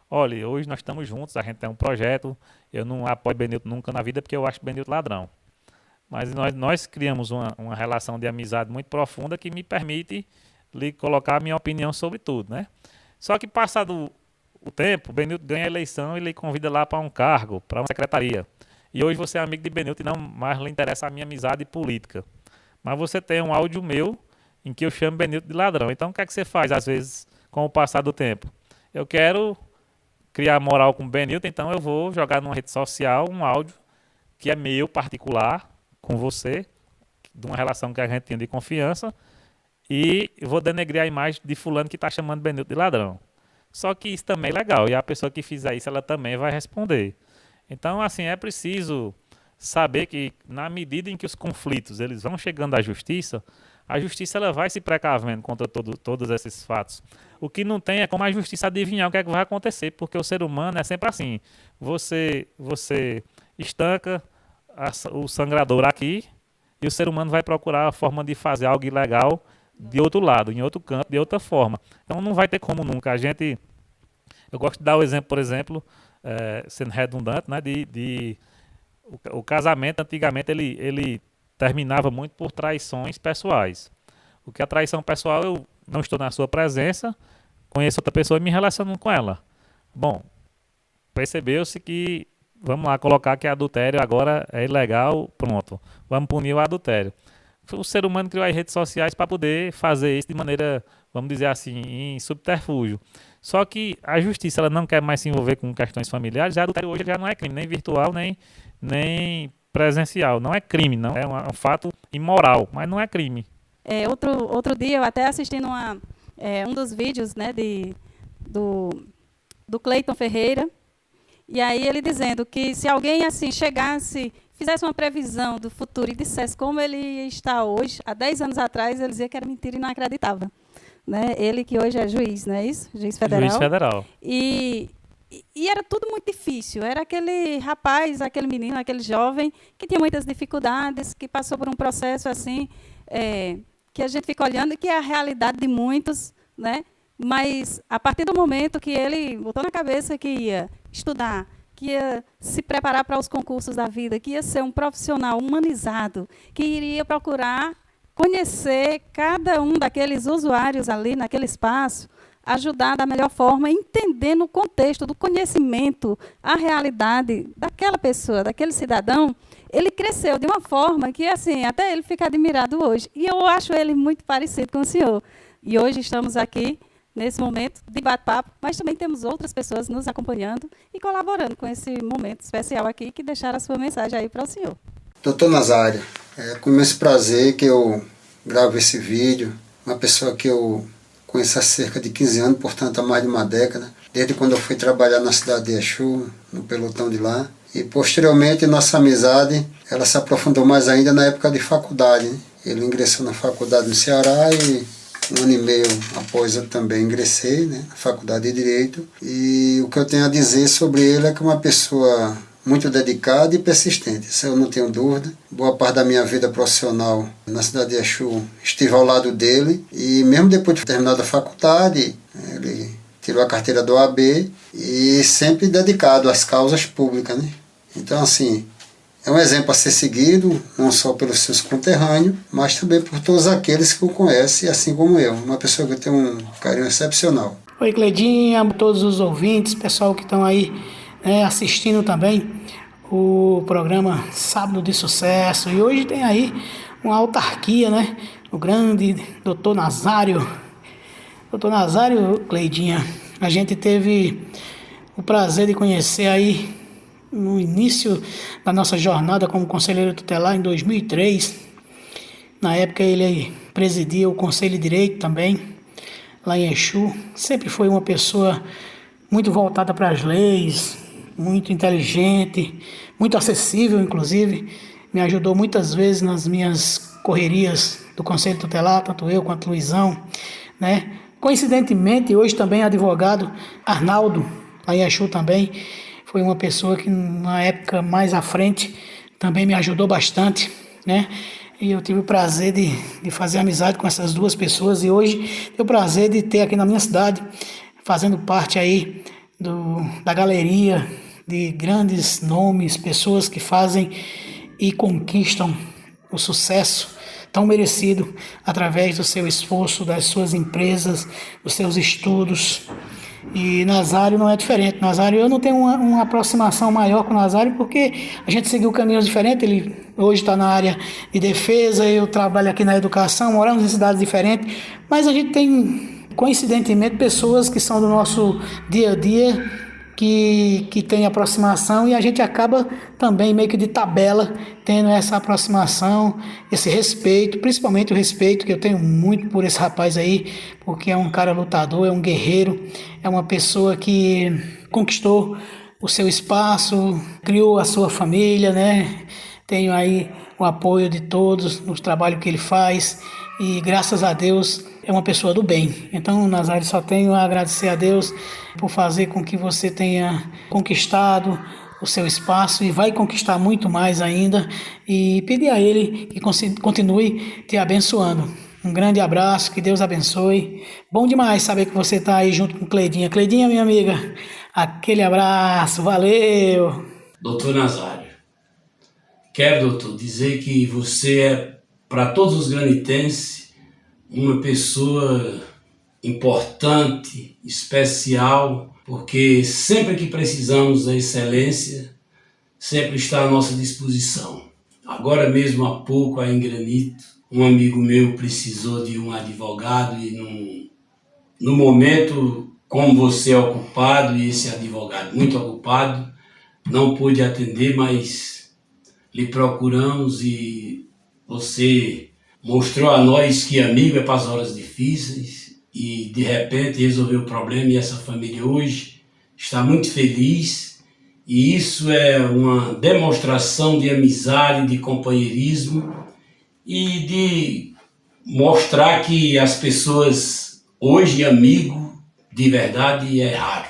Olha, hoje nós estamos juntos, a gente tem um projeto, eu não apoio Benilton nunca na vida porque eu acho Benilton ladrão. Mas nós criamos uma relação de amizade muito profunda que me permite lhe colocar a minha opinião sobre tudo, né? Só que passado o tempo, Benilton ganha a eleição e lhe convida lá para um cargo, para uma secretaria. E hoje você é amigo de Benilton e não mais lhe interessa a minha amizade política. Mas você tem um áudio meu em que eu chamo Benilton de ladrão. Então o que é que você faz às vezes com o passar do tempo? Eu quero criar moral com o Benilton, então eu vou jogar numa rede social um áudio que é meu, particular, com você, de uma relação que a gente tinha de confiança, e vou denegrir a imagem de fulano que está chamando Benilton de ladrão. Só que isso também é legal, e a pessoa que fizer isso, ela também vai responder. Então, assim, é preciso saber que, na medida em que os conflitos eles vão chegando à justiça, a justiça ela vai se precavendo contra todos esses fatos. O que não tem é como a justiça adivinhar o que é que vai acontecer, porque o ser humano é sempre assim. Você estanca o sangrador aqui e o ser humano vai procurar a forma de fazer algo ilegal de outro lado, em outro canto, de outra forma. Então não vai ter como nunca. Eu gosto de dar o exemplo, por exemplo, sendo redundante, né, o casamento antigamente ele terminava muito por traições pessoais. O que é traição pessoal, eu não estou na sua presença, conheço outra pessoa e me relaciono com ela. Bom, percebeu-se que, vamos lá, colocar que adultério agora é ilegal, pronto, vamos punir o adultério. O ser humano criou as redes sociais para poder fazer isso de maneira, vamos dizer assim, em subterfúgio. Só que a justiça ela não quer mais se envolver com questões familiares, e adultério hoje já não é crime, nem virtual, nem presencial. Não é crime, não. É um fato imoral, mas não é crime. Outro dia eu até assisti um dos vídeos, né, do Cleiton Ferreira, e aí ele dizendo que se alguém assim chegasse, fizesse uma previsão do futuro e dissesse como ele está hoje, há 10 anos atrás, ele dizia que era mentira e não acreditava. Né? Ele que hoje é juiz, não é isso? Juiz federal. Juiz federal. E era tudo muito difícil. Era aquele rapaz, aquele menino, aquele jovem que tinha muitas dificuldades, que passou por um processo assim, que a gente fica olhando, que é a realidade de muitos, né? Mas a partir do momento que ele botou na cabeça que ia estudar, que ia se preparar para os concursos da vida, que ia ser um profissional humanizado, que iria procurar conhecer cada um daqueles usuários ali naquele espaço, ajudar da melhor forma, entendendo o contexto do conhecimento, a realidade daquela pessoa, daquele cidadão, ele cresceu de uma forma que, assim, até ele fica admirado hoje. E eu acho ele muito parecido com o senhor. E hoje estamos aqui, nesse momento de bate-papo, mas também temos outras pessoas nos acompanhando e colaborando com esse momento especial aqui, que deixaram a sua mensagem aí para o senhor. Doutor Nazário, é com imenso prazer que eu gravo esse vídeo. Uma pessoa que eu conheço há cerca de 15 anos, portanto há mais de uma década, desde quando eu fui trabalhar na cidade de Exu, no pelotão de lá. E posteriormente nossa amizade ela se aprofundou mais ainda na época de faculdade, né? Ele ingressou na faculdade no Ceará e 1 ano e meio após eu também ingressei, né, na faculdade de Direito. E o que eu tenho a dizer sobre ele é que é uma pessoa muito dedicada e persistente, isso eu não tenho dúvida. Boa parte da minha vida profissional na cidade de Exu estive ao lado dele, e mesmo depois de terminar a faculdade, ele tirou a carteira do OAB e sempre dedicado às causas públicas, né? Então, assim, É um exemplo a ser seguido, não só pelos seus conterrâneos, mas também por todos aqueles que o conhecem, assim como eu. Uma pessoa que tem um carinho excepcional. Oi, Cleidinha, todos os ouvintes, pessoal que estão aí assistindo também o programa Sábado de Sucesso. E hoje tem aí uma autarquia, né? O grande Dr. Nazário. Dr. Nazário, Cleidinha, a gente teve o prazer de conhecer aí no início da nossa jornada como conselheiro tutelar em 2003. Na época ele presidia o Conselho de Direito também, lá em Exu. Sempre foi uma pessoa muito voltada para as leis, muito inteligente, muito acessível, inclusive. Me ajudou muitas vezes nas minhas correrias do Conselho Tutelar, tanto eu quanto o Luizão, né? Coincidentemente, hoje também advogado Arnaldo, lá em Exu também, foi uma pessoa que na época mais à frente também me ajudou bastante, né? E eu tive o prazer de fazer amizade com essas duas pessoas e hoje tenho o prazer de ter aqui na minha cidade, fazendo parte aí da galeria de grandes nomes, pessoas que fazem e conquistam o sucesso tão merecido através do seu esforço, das suas empresas, dos seus estudos. E Nazário não é diferente. Nazário, eu não tenho uma aproximação maior com o Nazário porque a gente seguiu caminhos diferentes. Ele hoje está na área de defesa, eu trabalho aqui na educação, moramos em cidades diferentes, mas a gente tem, coincidentemente, pessoas que são do nosso dia a dia, que tem aproximação, e a gente acaba também meio que de tabela tendo essa aproximação, esse respeito, principalmente o respeito que eu tenho muito por esse rapaz aí, porque é um cara lutador, é um guerreiro, é uma pessoa que conquistou o seu espaço, criou a sua família, né? Tenho aí o apoio de todos no trabalho que ele faz e graças a Deus é uma pessoa do bem. Então, Nazário, só tenho a agradecer a Deus por fazer com que você tenha conquistado o seu espaço e vai conquistar muito mais ainda e pedir a Ele que continue te abençoando. Um grande abraço, que Deus abençoe. Bom demais saber que você está aí junto com Cleidinha. Cleidinha, minha amiga, aquele abraço, valeu! Doutor Nazário, quero, doutor, dizer que você é, para todos os granitenses, uma pessoa importante, especial, porque sempre que precisamos da excelência, sempre está à nossa disposição. Agora mesmo, há pouco, aí em Granito, um amigo meu precisou de um advogado e no momento, como você é ocupado e esse advogado muito ocupado, não pôde atender, mas lhe procuramos e você mostrou a nós que amigo é para as horas difíceis e de repente resolveu o problema e essa família hoje está muito feliz e isso é uma demonstração de amizade, de companheirismo e de mostrar que as pessoas hoje amigo de verdade é raro,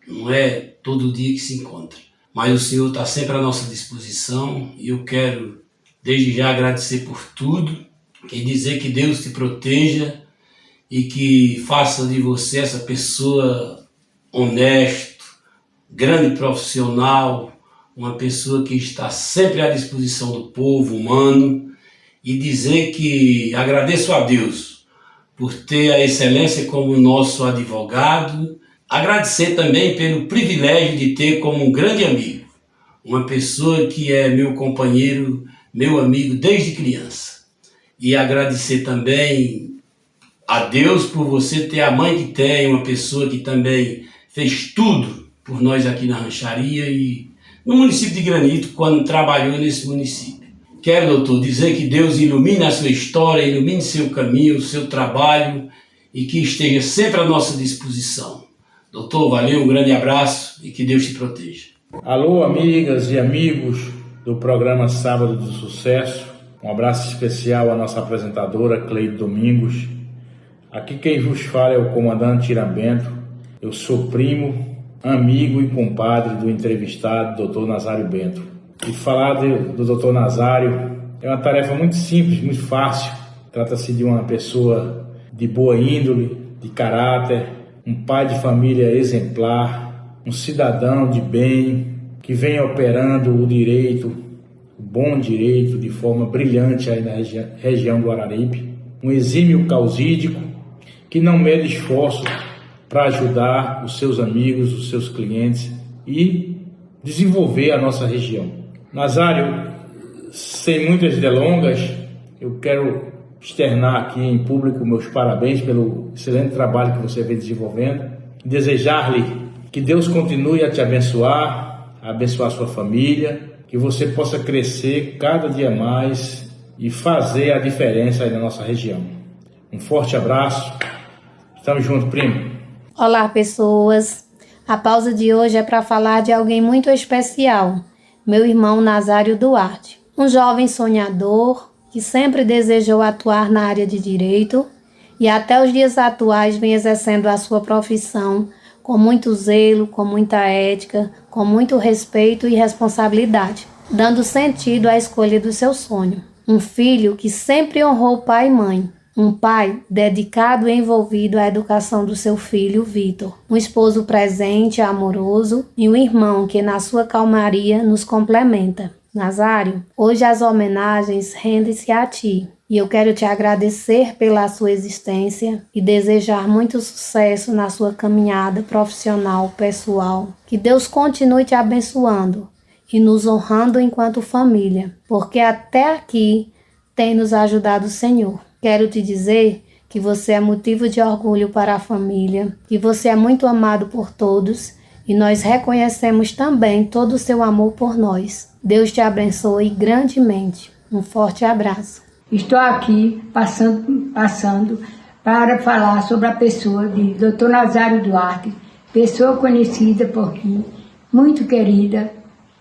não é todo dia que se encontra, mas o Senhor está sempre à nossa disposição e eu quero desde já agradecer por tudo e dizer que Deus te proteja e que faça de você essa pessoa honesto, grande profissional, uma pessoa que está sempre à disposição do povo humano e dizer que agradeço a Deus por ter a excelência como nosso advogado, agradecer também pelo privilégio de ter como um grande amigo, uma pessoa que é meu companheiro, meu amigo desde criança. E agradecer também a Deus por você ter a mãe que tem, uma pessoa que também fez tudo por nós aqui na rancharia e no município de Granito, quando trabalhou nesse município. Quero, doutor, dizer que Deus ilumine a sua história, ilumine seu caminho, seu trabalho e que esteja sempre à nossa disposição. Doutor, valeu, um grande abraço e que Deus te proteja. Alô, amigas e amigos do programa Sábado do Sucesso. Um abraço especial à nossa apresentadora, Cleide Domingos. Aqui quem vos fala é o comandante Tiram Bento. Eu sou primo, amigo e compadre do entrevistado, Dr. Nazário Bento. E falar do Dr. Nazário é uma tarefa muito simples, muito fácil. Trata-se de uma pessoa de boa índole, de caráter, um pai de família exemplar, um cidadão de bem, que vem operando o direito bom direito de forma brilhante aí na região do Araripe, um exímio causídico que não mede esforço para ajudar os seus amigos, os seus clientes e desenvolver a nossa região. Nazário, sem muitas delongas, eu quero externar aqui em público meus parabéns pelo excelente trabalho que você vem desenvolvendo, desejar-lhe que Deus continue a te abençoar, a abençoar a sua família, que você possa crescer cada dia mais e fazer a diferença aí na nossa região. Um forte abraço. Estamos juntos, primo. Olá, pessoas. A pausa de hoje é para falar de alguém muito especial, meu irmão Nazário Duarte, um jovem sonhador que sempre desejou atuar na área de direito e até os dias atuais vem exercendo a sua profissão com muito zelo, com muita ética, com muito respeito e responsabilidade, dando sentido à escolha do seu sonho. Um filho que sempre honrou pai e mãe, um pai dedicado e envolvido à educação do seu filho, Vitor, um esposo presente, amoroso e um irmão que na sua calmaria nos complementa. Nazário, hoje as homenagens rendem-se a ti. E eu quero te agradecer pela sua existência e desejar muito sucesso na sua caminhada profissional, pessoal. Que Deus continue te abençoando e nos honrando enquanto família, porque até aqui tem nos ajudado o Senhor. Quero te dizer que você é motivo de orgulho para a família, que você é muito amado por todos e nós reconhecemos também todo o seu amor por nós. Deus te abençoe grandemente. Um forte abraço. Estou aqui passando para falar sobre a pessoa de Dr. Nazário Duarte, pessoa conhecida por mim, muito querida,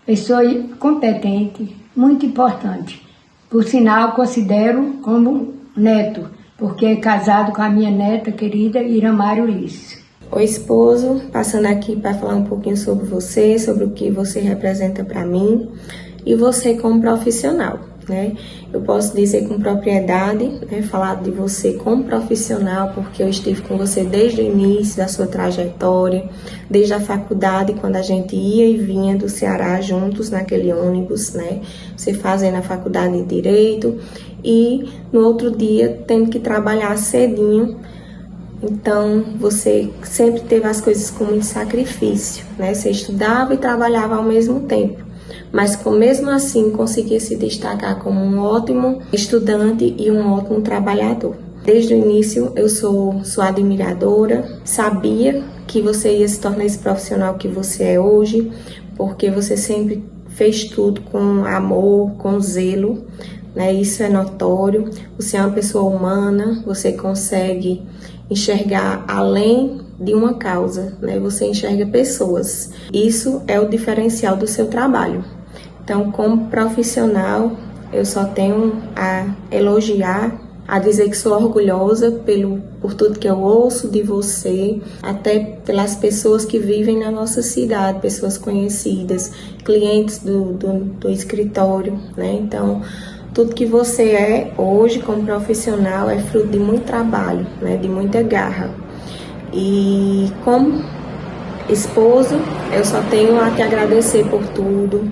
pessoa competente, muito importante. Por sinal, considero como neto, porque é casado com a minha neta querida Iramário Ulisses. Oi, esposo, passando aqui para falar um pouquinho sobre você, sobre o que você representa para mim e você como profissional. Eu posso dizer com propriedade, falar de você como profissional, porque eu estive com você desde o início da sua trajetória, desde a faculdade, quando a gente ia e vinha do Ceará juntos naquele ônibus, você fazendo a faculdade de Direito e no outro dia tendo que trabalhar cedinho. Então, você sempre teve as coisas com muito sacrifício, Você estudava e trabalhava ao mesmo tempo. Mas mesmo assim conseguia se destacar como um ótimo estudante e um ótimo trabalhador. Desde o início eu sou sua admiradora, sabia que você ia se tornar esse profissional que você é hoje, porque você sempre fez tudo com amor, com zelo, Isso é notório. Você é uma pessoa humana, você consegue enxergar além de uma causa, Você enxerga pessoas. Isso é o diferencial do seu trabalho. Então, como profissional, eu só tenho a elogiar, a dizer que sou orgulhosa por tudo que eu ouço de você, até pelas pessoas que vivem na nossa cidade, pessoas conhecidas, clientes do escritório, Então, tudo que você é hoje como profissional é fruto de muito trabalho, de muita garra. E como esposo, eu só tenho a te agradecer por tudo,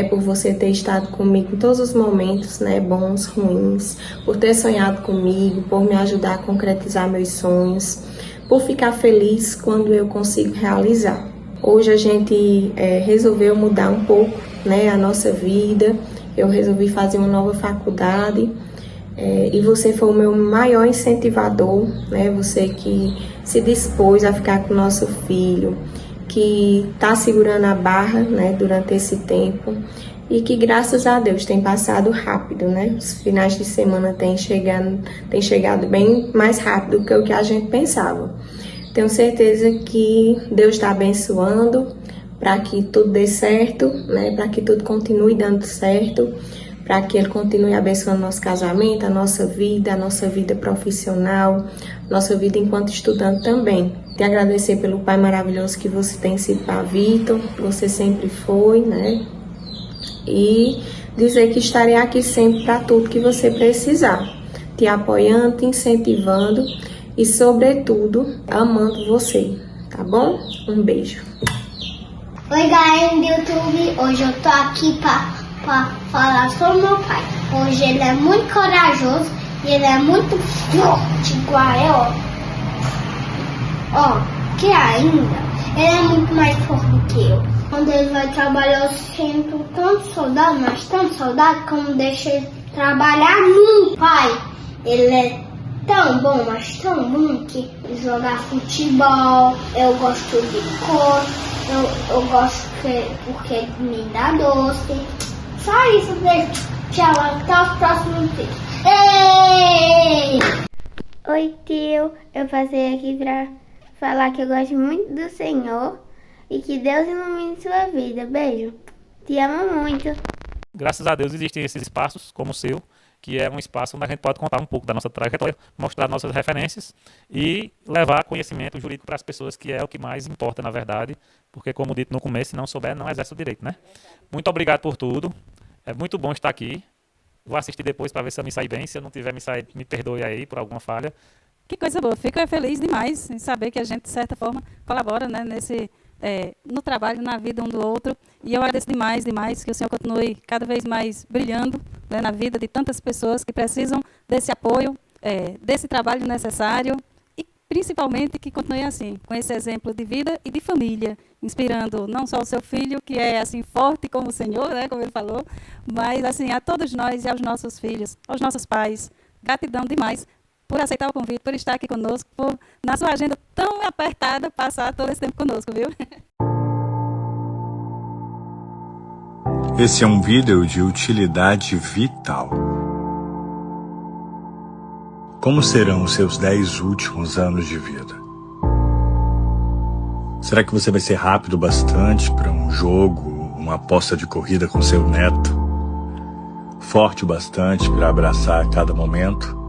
por você ter estado comigo em todos os momentos, bons, ruins, por ter sonhado comigo, por me ajudar a concretizar meus sonhos, por ficar feliz quando eu consigo realizar. Hoje a gente resolveu mudar um pouco, a nossa vida. Eu resolvi fazer uma nova faculdade e você foi o meu maior incentivador, Você que se dispôs a ficar com o nosso filho, que está segurando a barra, durante esse tempo e que, graças a Deus, tem passado rápido, Os finais de semana têm chegado bem mais rápido do que o que a gente pensava. Tenho certeza que Deus está abençoando para que tudo dê certo, para que tudo continue dando certo, para que Ele continue abençoando nosso casamento, a nossa vida profissional, nossa vida enquanto estudante também. Te agradecer pelo pai maravilhoso que você tem sido para Vitor, você sempre foi, E dizer que estarei aqui sempre para tudo que você precisar, te apoiando, te incentivando e, sobretudo, amando você, tá bom? Um beijo. Oi, galera do YouTube, hoje eu tô aqui para para falar sobre meu pai. Hoje ele é muito corajoso e ele é muito forte, igual eu. Que ainda ele é muito mais forte do que eu. Quando ele vai trabalhar, eu sinto tanto saudade, mas tanto saudade como deixa ele trabalhar muito. Pai, ele é tão bom, mas tão bom que jogar futebol, eu gosto de cor, eu gosto porque ele me dá doce. Só isso, beijo. Tchau, até os próximos vídeos. Ei! Oi, tio. Eu passei aqui pra falar que eu gosto muito do Senhor e que Deus ilumine sua vida. Beijo. Te amo muito. Graças a Deus existem esses espaços como o seu, que é um espaço onde a gente pode contar um pouco da nossa trajetória, mostrar nossas referências e levar conhecimento jurídico para as pessoas, que é o que mais importa, na verdade, porque, como dito no começo, se não souber, não exerce o direito, né? Muito obrigado por tudo. É muito bom estar aqui. Vou assistir depois para ver se eu me saí bem. Se eu não tiver me saído, me perdoe aí por alguma falha. Que coisa boa. Fico feliz demais em saber que a gente, de certa forma, colabora, né, no trabalho, na vida um do outro. E eu agradeço demais que o senhor continue cada vez mais brilhando, né, na vida de tantas pessoas que precisam desse apoio, desse trabalho necessário. E, principalmente, que continue assim, com esse exemplo de vida e de família, inspirando não só o seu filho, que é assim forte como o Senhor, né, como ele falou, mas assim a todos nós e aos nossos filhos, aos nossos pais. Gratidão demais por aceitar o convite, por estar aqui conosco, por, na sua agenda tão apertada, passar todo esse tempo conosco, viu? Esse é um vídeo de utilidade vital. Como serão os seus 10 últimos anos de vida? Será que você vai ser rápido bastante para um jogo, uma aposta de corrida com seu neto? Forte bastante para abraçar a cada momento?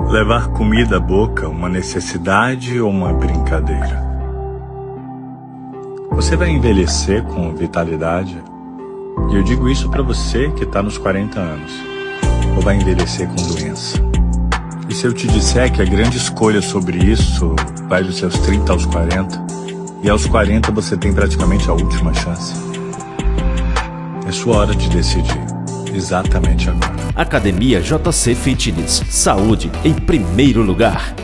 Levar comida à boca uma necessidade ou uma brincadeira? Você vai envelhecer com vitalidade? E eu digo isso para você que está nos 40 anos. Ou vai envelhecer com doença? E se eu te disser que a grande escolha sobre isso vai dos seus 30 aos 40, e aos 40 você tem praticamente a última chance? É sua hora de decidir, exatamente agora. Academia JC Fitness. Saúde em primeiro lugar.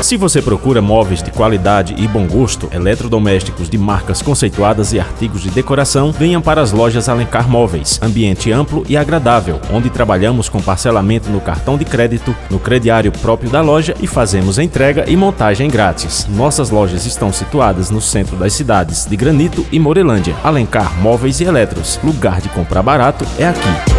Se você procura móveis de qualidade e bom gosto, eletrodomésticos de marcas conceituadas e artigos de decoração, venham para as lojas Alencar Móveis. Ambiente amplo e agradável, onde trabalhamos com parcelamento no cartão de crédito, no crediário próprio da loja e fazemos entrega e montagem grátis. Nossas lojas estão situadas no centro das cidades de Granito e Morelândia. Alencar Móveis e Eletros. Lugar de comprar barato é aqui.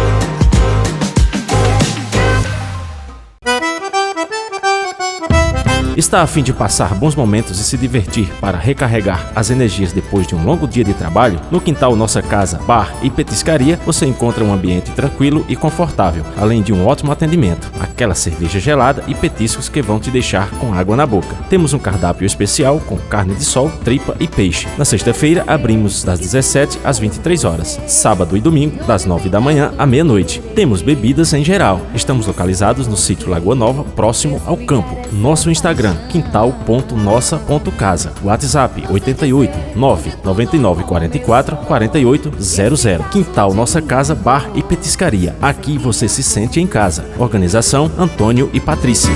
Está a fim de passar bons momentos e se divertir para recarregar as energias depois de um longo dia de trabalho? No Quintal Nossa Casa, Bar e Petiscaria, você encontra um ambiente tranquilo e confortável, além de um ótimo atendimento, aquela cerveja gelada e petiscos que vão te deixar com água na boca. Temos um cardápio especial com carne de sol, tripa e peixe. Na sexta-feira, abrimos das 17 às 23 horas. Sábado e domingo, das 9 da manhã à meia-noite. Temos bebidas em geral. Estamos localizados no sítio Lagoa Nova, próximo ao campo. Nosso Instagram, quintal.nossa.casa. WhatsApp 88 999 44 4800. Quintal Nossa Casa, Bar e Petiscaria. Aqui você se sente em casa. Organização Antônio e Patrícia.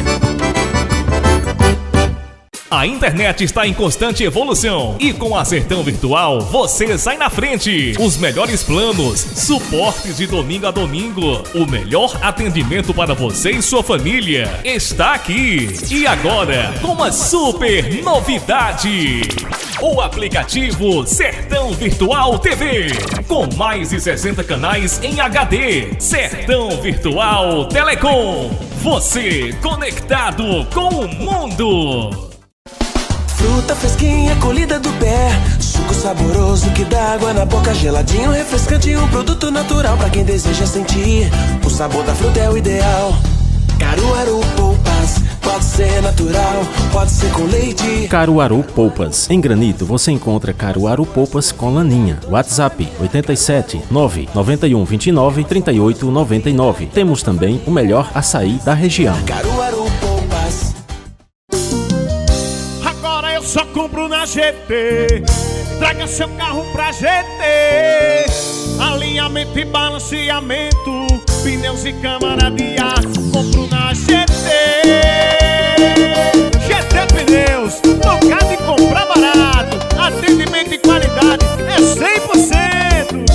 A internet está em constante evolução e com a Sertão Virtual você sai na frente. Os melhores planos, suportes de domingo a domingo, o melhor atendimento para você e sua família está aqui. E agora, com uma super novidade: o aplicativo Sertão Virtual TV, com mais de 60 canais em HD. Sertão Virtual Telecom, você conectado com o mundo. Fruta fresquinha, colhida do pé, suco saboroso que dá água na boca, geladinho, refrescante, um produto natural pra quem deseja sentir. O sabor da fruta é o ideal. Caruaru Polpas, pode ser natural, pode ser com leite. Caruaru Polpas. Em Granito você encontra Caruaru Polpas com laninha. WhatsApp 87 991 29 38 99. Temos também o melhor açaí da região. Caruaru Polpas. Agora eu só compro na GT. Traga seu carro pra GT, alinhamento e balanceamento, pneus e câmara de ar, compro na GT. GT Pneus, lugar de comprar barato, atendimento e qualidade é 100%.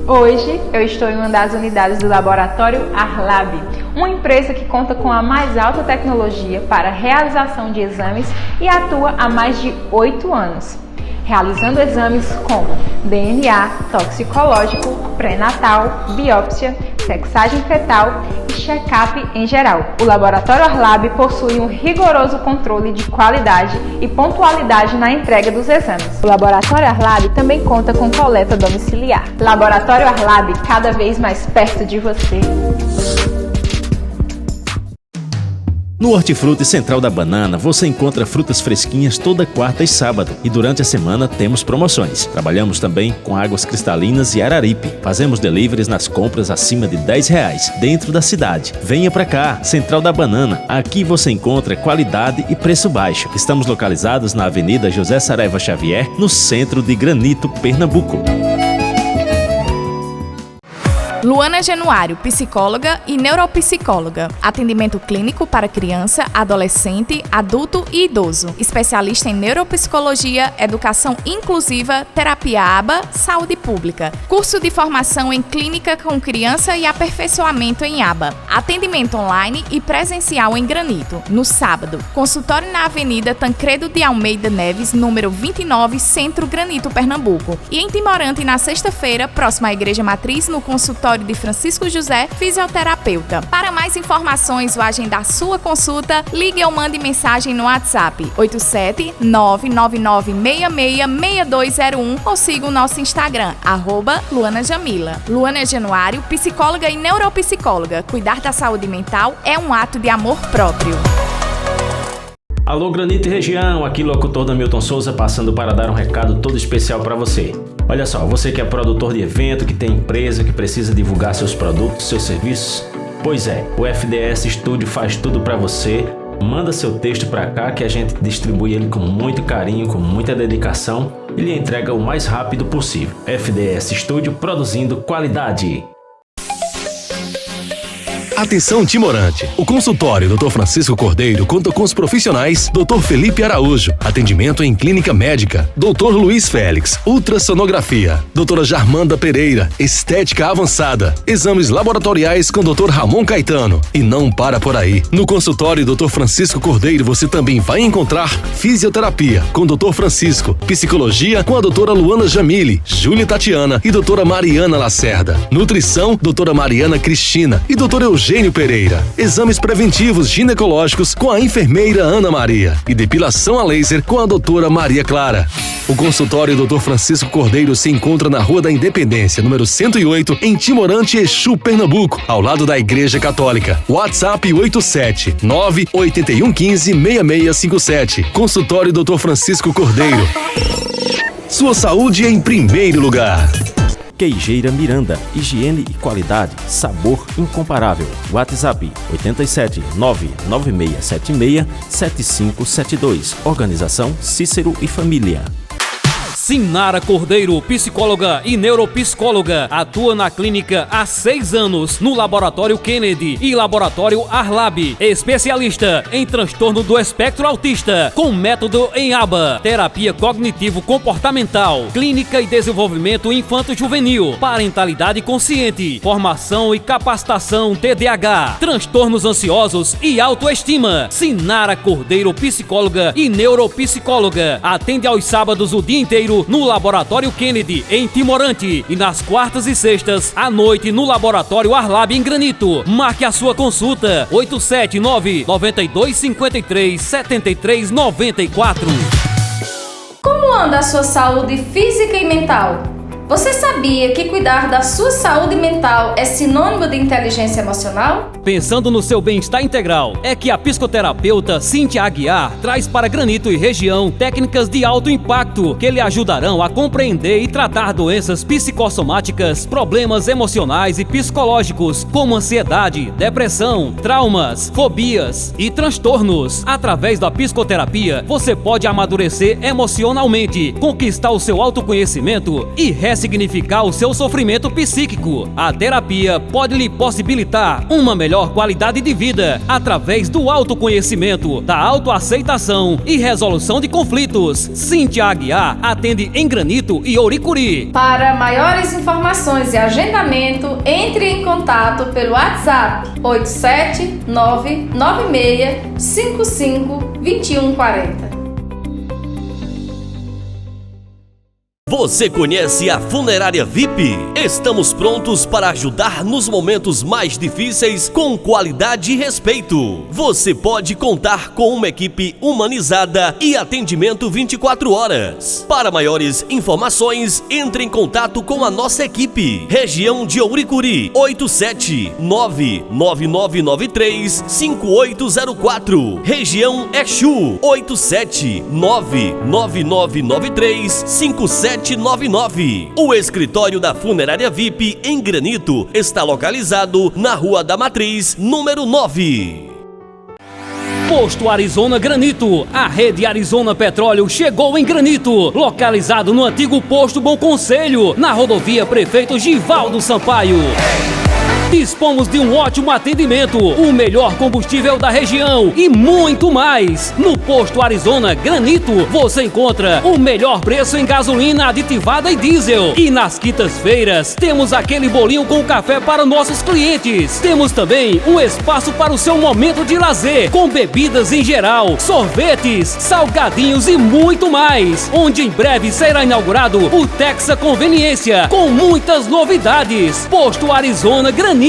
Hoje eu estou em uma das unidades do Laboratório Arlab, uma empresa que conta com a mais alta tecnologia para a realização de exames e atua há mais de 8 anos, realizando exames como DNA, toxicológico, pré-natal, biópsia, sexagem fetal e check-up em geral. O Laboratório Arlab possui um rigoroso controle de qualidade e pontualidade na entrega dos exames. O Laboratório Arlab também conta com coleta domiciliar. Laboratório Arlab, cada vez mais perto de você. No Hortifruti Central da Banana, você encontra frutas fresquinhas toda quarta e sábado. E durante a semana temos promoções. Trabalhamos também com águas cristalinas e araripe. Fazemos deliveries nas compras acima de R$10 dentro da cidade. Venha pra cá, Central da Banana. Aqui você encontra qualidade e preço baixo. Estamos localizados na Avenida José Saraiva Xavier, no centro de Granito, Pernambuco. Luana Januário, psicóloga e neuropsicóloga. Atendimento clínico para criança, adolescente, adulto e idoso. Especialista em neuropsicologia, educação inclusiva, terapia ABA, saúde pública. Curso de formação em clínica com criança e aperfeiçoamento em ABA. Atendimento online e presencial em Granito, no sábado. Consultório na Avenida Tancredo de Almeida Neves, número 29, Centro Granito, Pernambuco. E em Timorante, na sexta-feira, próxima à Igreja Matriz, no consultório de Francisco José, fisioterapeuta. Para mais informações ou agendar sua consulta, ligue ou mande mensagem no WhatsApp 87999666201 ou siga o nosso Instagram, @LuanaJamila. Luana Januário, psicóloga e neuropsicóloga. Cuidar da saúde mental é um ato de amor próprio. Alô Granito e região, aqui locutor Hamilton Souza passando para dar um recado todo especial para você. Olha só, você que é produtor de evento, que tem empresa, que precisa divulgar seus produtos, seus serviços, pois é, o FDS Studio faz tudo para você. Manda seu texto para cá que a gente distribui ele com muito carinho, com muita dedicação e lhe entrega o mais rápido possível. FDS Studio, produzindo qualidade. Atenção Timorante! O consultório Dr. Francisco Cordeiro conta com os profissionais Dr. Felipe Araújo, atendimento em clínica médica, Dr. Luiz Félix, ultrassonografia, Dra. Jarmanda Pereira, estética avançada, exames laboratoriais com Dr. Ramon Caetano. E não para por aí. No consultório Dr. Francisco Cordeiro você também vai encontrar fisioterapia com Dr. Francisco, psicologia com a Dra. Luana Jamile, Júlia Tatiana e Dra. Mariana Lacerda, nutrição Dra. Mariana Cristina e Dr. Eugênio Pereira. Exames preventivos ginecológicos com a enfermeira Ana Maria e depilação a laser com a doutora Maria Clara. O consultório Dr. Francisco Cordeiro se encontra na Rua da Independência, número 108, em Timorante, Exu, Pernambuco, ao lado da Igreja Católica. WhatsApp 879-8115-6657. Consultório Dr. Francisco Cordeiro. Sua saúde em primeiro lugar. Queijeira Miranda, higiene e qualidade, sabor incomparável. WhatsApp 87 99676 7572. Organização Cícero e Família. Sinara Cordeiro, psicóloga e neuropsicóloga, atua na clínica há 6 anos, no Laboratório Kennedy e Laboratório Arlab, especialista em transtorno do espectro autista, com método em ABA, terapia cognitivo-comportamental, clínica e desenvolvimento infanto-juvenil, parentalidade consciente, formação e capacitação TDAH, transtornos ansiosos e autoestima. Sinara Cordeiro, psicóloga e neuropsicóloga, atende aos sábados o dia inteiro no Laboratório Kennedy, em Timorante, e nas quartas e sextas, à noite, no Laboratório Arlab, em Granito. Marque a sua consulta, 879-9253-7394. Como anda a sua saúde física e mental? Você sabia que cuidar da sua saúde mental é sinônimo de inteligência emocional? Pensando no seu bem-estar integral, é que a psicoterapeuta Cíntia Aguiar traz para Granito e região técnicas de alto impacto que lhe ajudarão a compreender e tratar doenças psicossomáticas, problemas emocionais e psicológicos, como ansiedade, depressão, traumas, fobias e transtornos. Através da psicoterapia, você pode amadurecer emocionalmente, conquistar o seu autoconhecimento e ressignificar o seu sofrimento psíquico. A terapia pode lhe possibilitar uma melhor qualidade de vida através do autoconhecimento, da autoaceitação e resolução de conflitos. Cíntia Aguiar atende em Granito e Ouricuri. Para maiores informações e agendamento, entre em contato pelo WhatsApp 87996552140. Você conhece a Funerária VIP? Estamos prontos para ajudar nos momentos mais difíceis com qualidade e respeito. Você pode contar com uma equipe humanizada e atendimento 24 horas. Para maiores informações, entre em contato com a nossa equipe. Região de Ouricuri, 87999935804. Região Exu, 87999935799. O escritório da Funerária VIP em Granito está localizado na Rua da Matriz, número 9. Posto Arizona Granito. A rede Arizona Petróleo chegou em Granito, localizado no antigo Posto Bom Conselho, na rodovia Prefeito Givaldo Sampaio. Dispomos de um ótimo atendimento, o melhor combustível da região e muito mais. No Posto Arizona Granito, você encontra o melhor preço em gasolina aditivada e diesel. E nas quintas-feiras, temos aquele bolinho com café para nossos clientes. Temos também um espaço para o seu momento de lazer, com bebidas em geral, sorvetes, salgadinhos e muito mais. Onde em breve será inaugurado o Texa Conveniência, com muitas novidades. Posto Arizona Granito.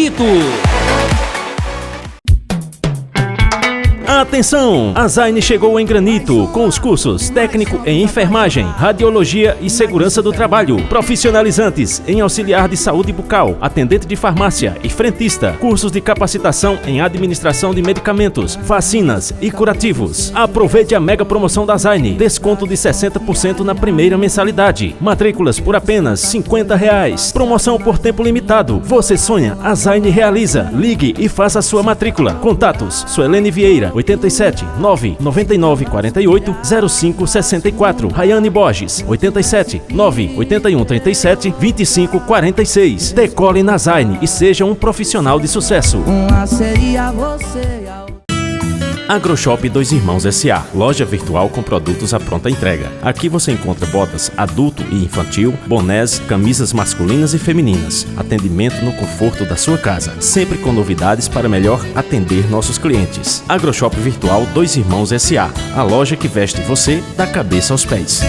Atenção! A Zaine chegou em Granito com os cursos técnico em enfermagem, radiologia e segurança do trabalho, profissionalizantes em auxiliar de saúde bucal, atendente de farmácia e frentista, cursos de capacitação em administração de medicamentos, vacinas e curativos. Aproveite a mega promoção da Zaine, desconto de 60% na primeira mensalidade, matrículas por apenas R$50. Promoção por tempo limitado. Você sonha, a Zaine realiza. Ligue e faça a sua matrícula. Contatos: Suelene Vieira, 87 999 48 05 64. Rayane Borges, 87 981 37 25 46. Decole na Zaine e seja um profissional de sucesso. AgroShop Dois Irmãos S.A. Loja virtual com produtos à pronta entrega. Aqui você encontra botas adulto e infantil, bonés, camisas masculinas e femininas. Atendimento no conforto da sua casa. Sempre com novidades para melhor atender nossos clientes. AgroShop virtual Dois Irmãos S.A. A loja que veste você da cabeça aos pés.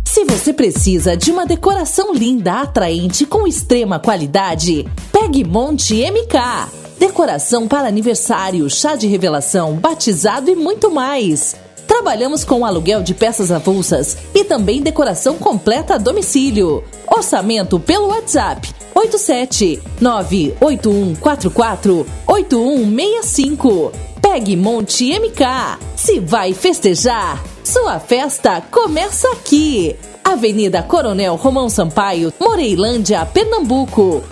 Se você precisa de uma decoração linda, atraente, com extrema qualidade, pegue Monte MK. Decoração para aniversário, chá de revelação, batizado e muito mais. Trabalhamos com aluguel de peças avulsas e também decoração completa a domicílio. Orçamento pelo WhatsApp 87981448165. Pegue Monte MK. Se vai festejar, sua festa começa aqui. Avenida Coronel Romão Sampaio, Moreilândia, Pernambuco.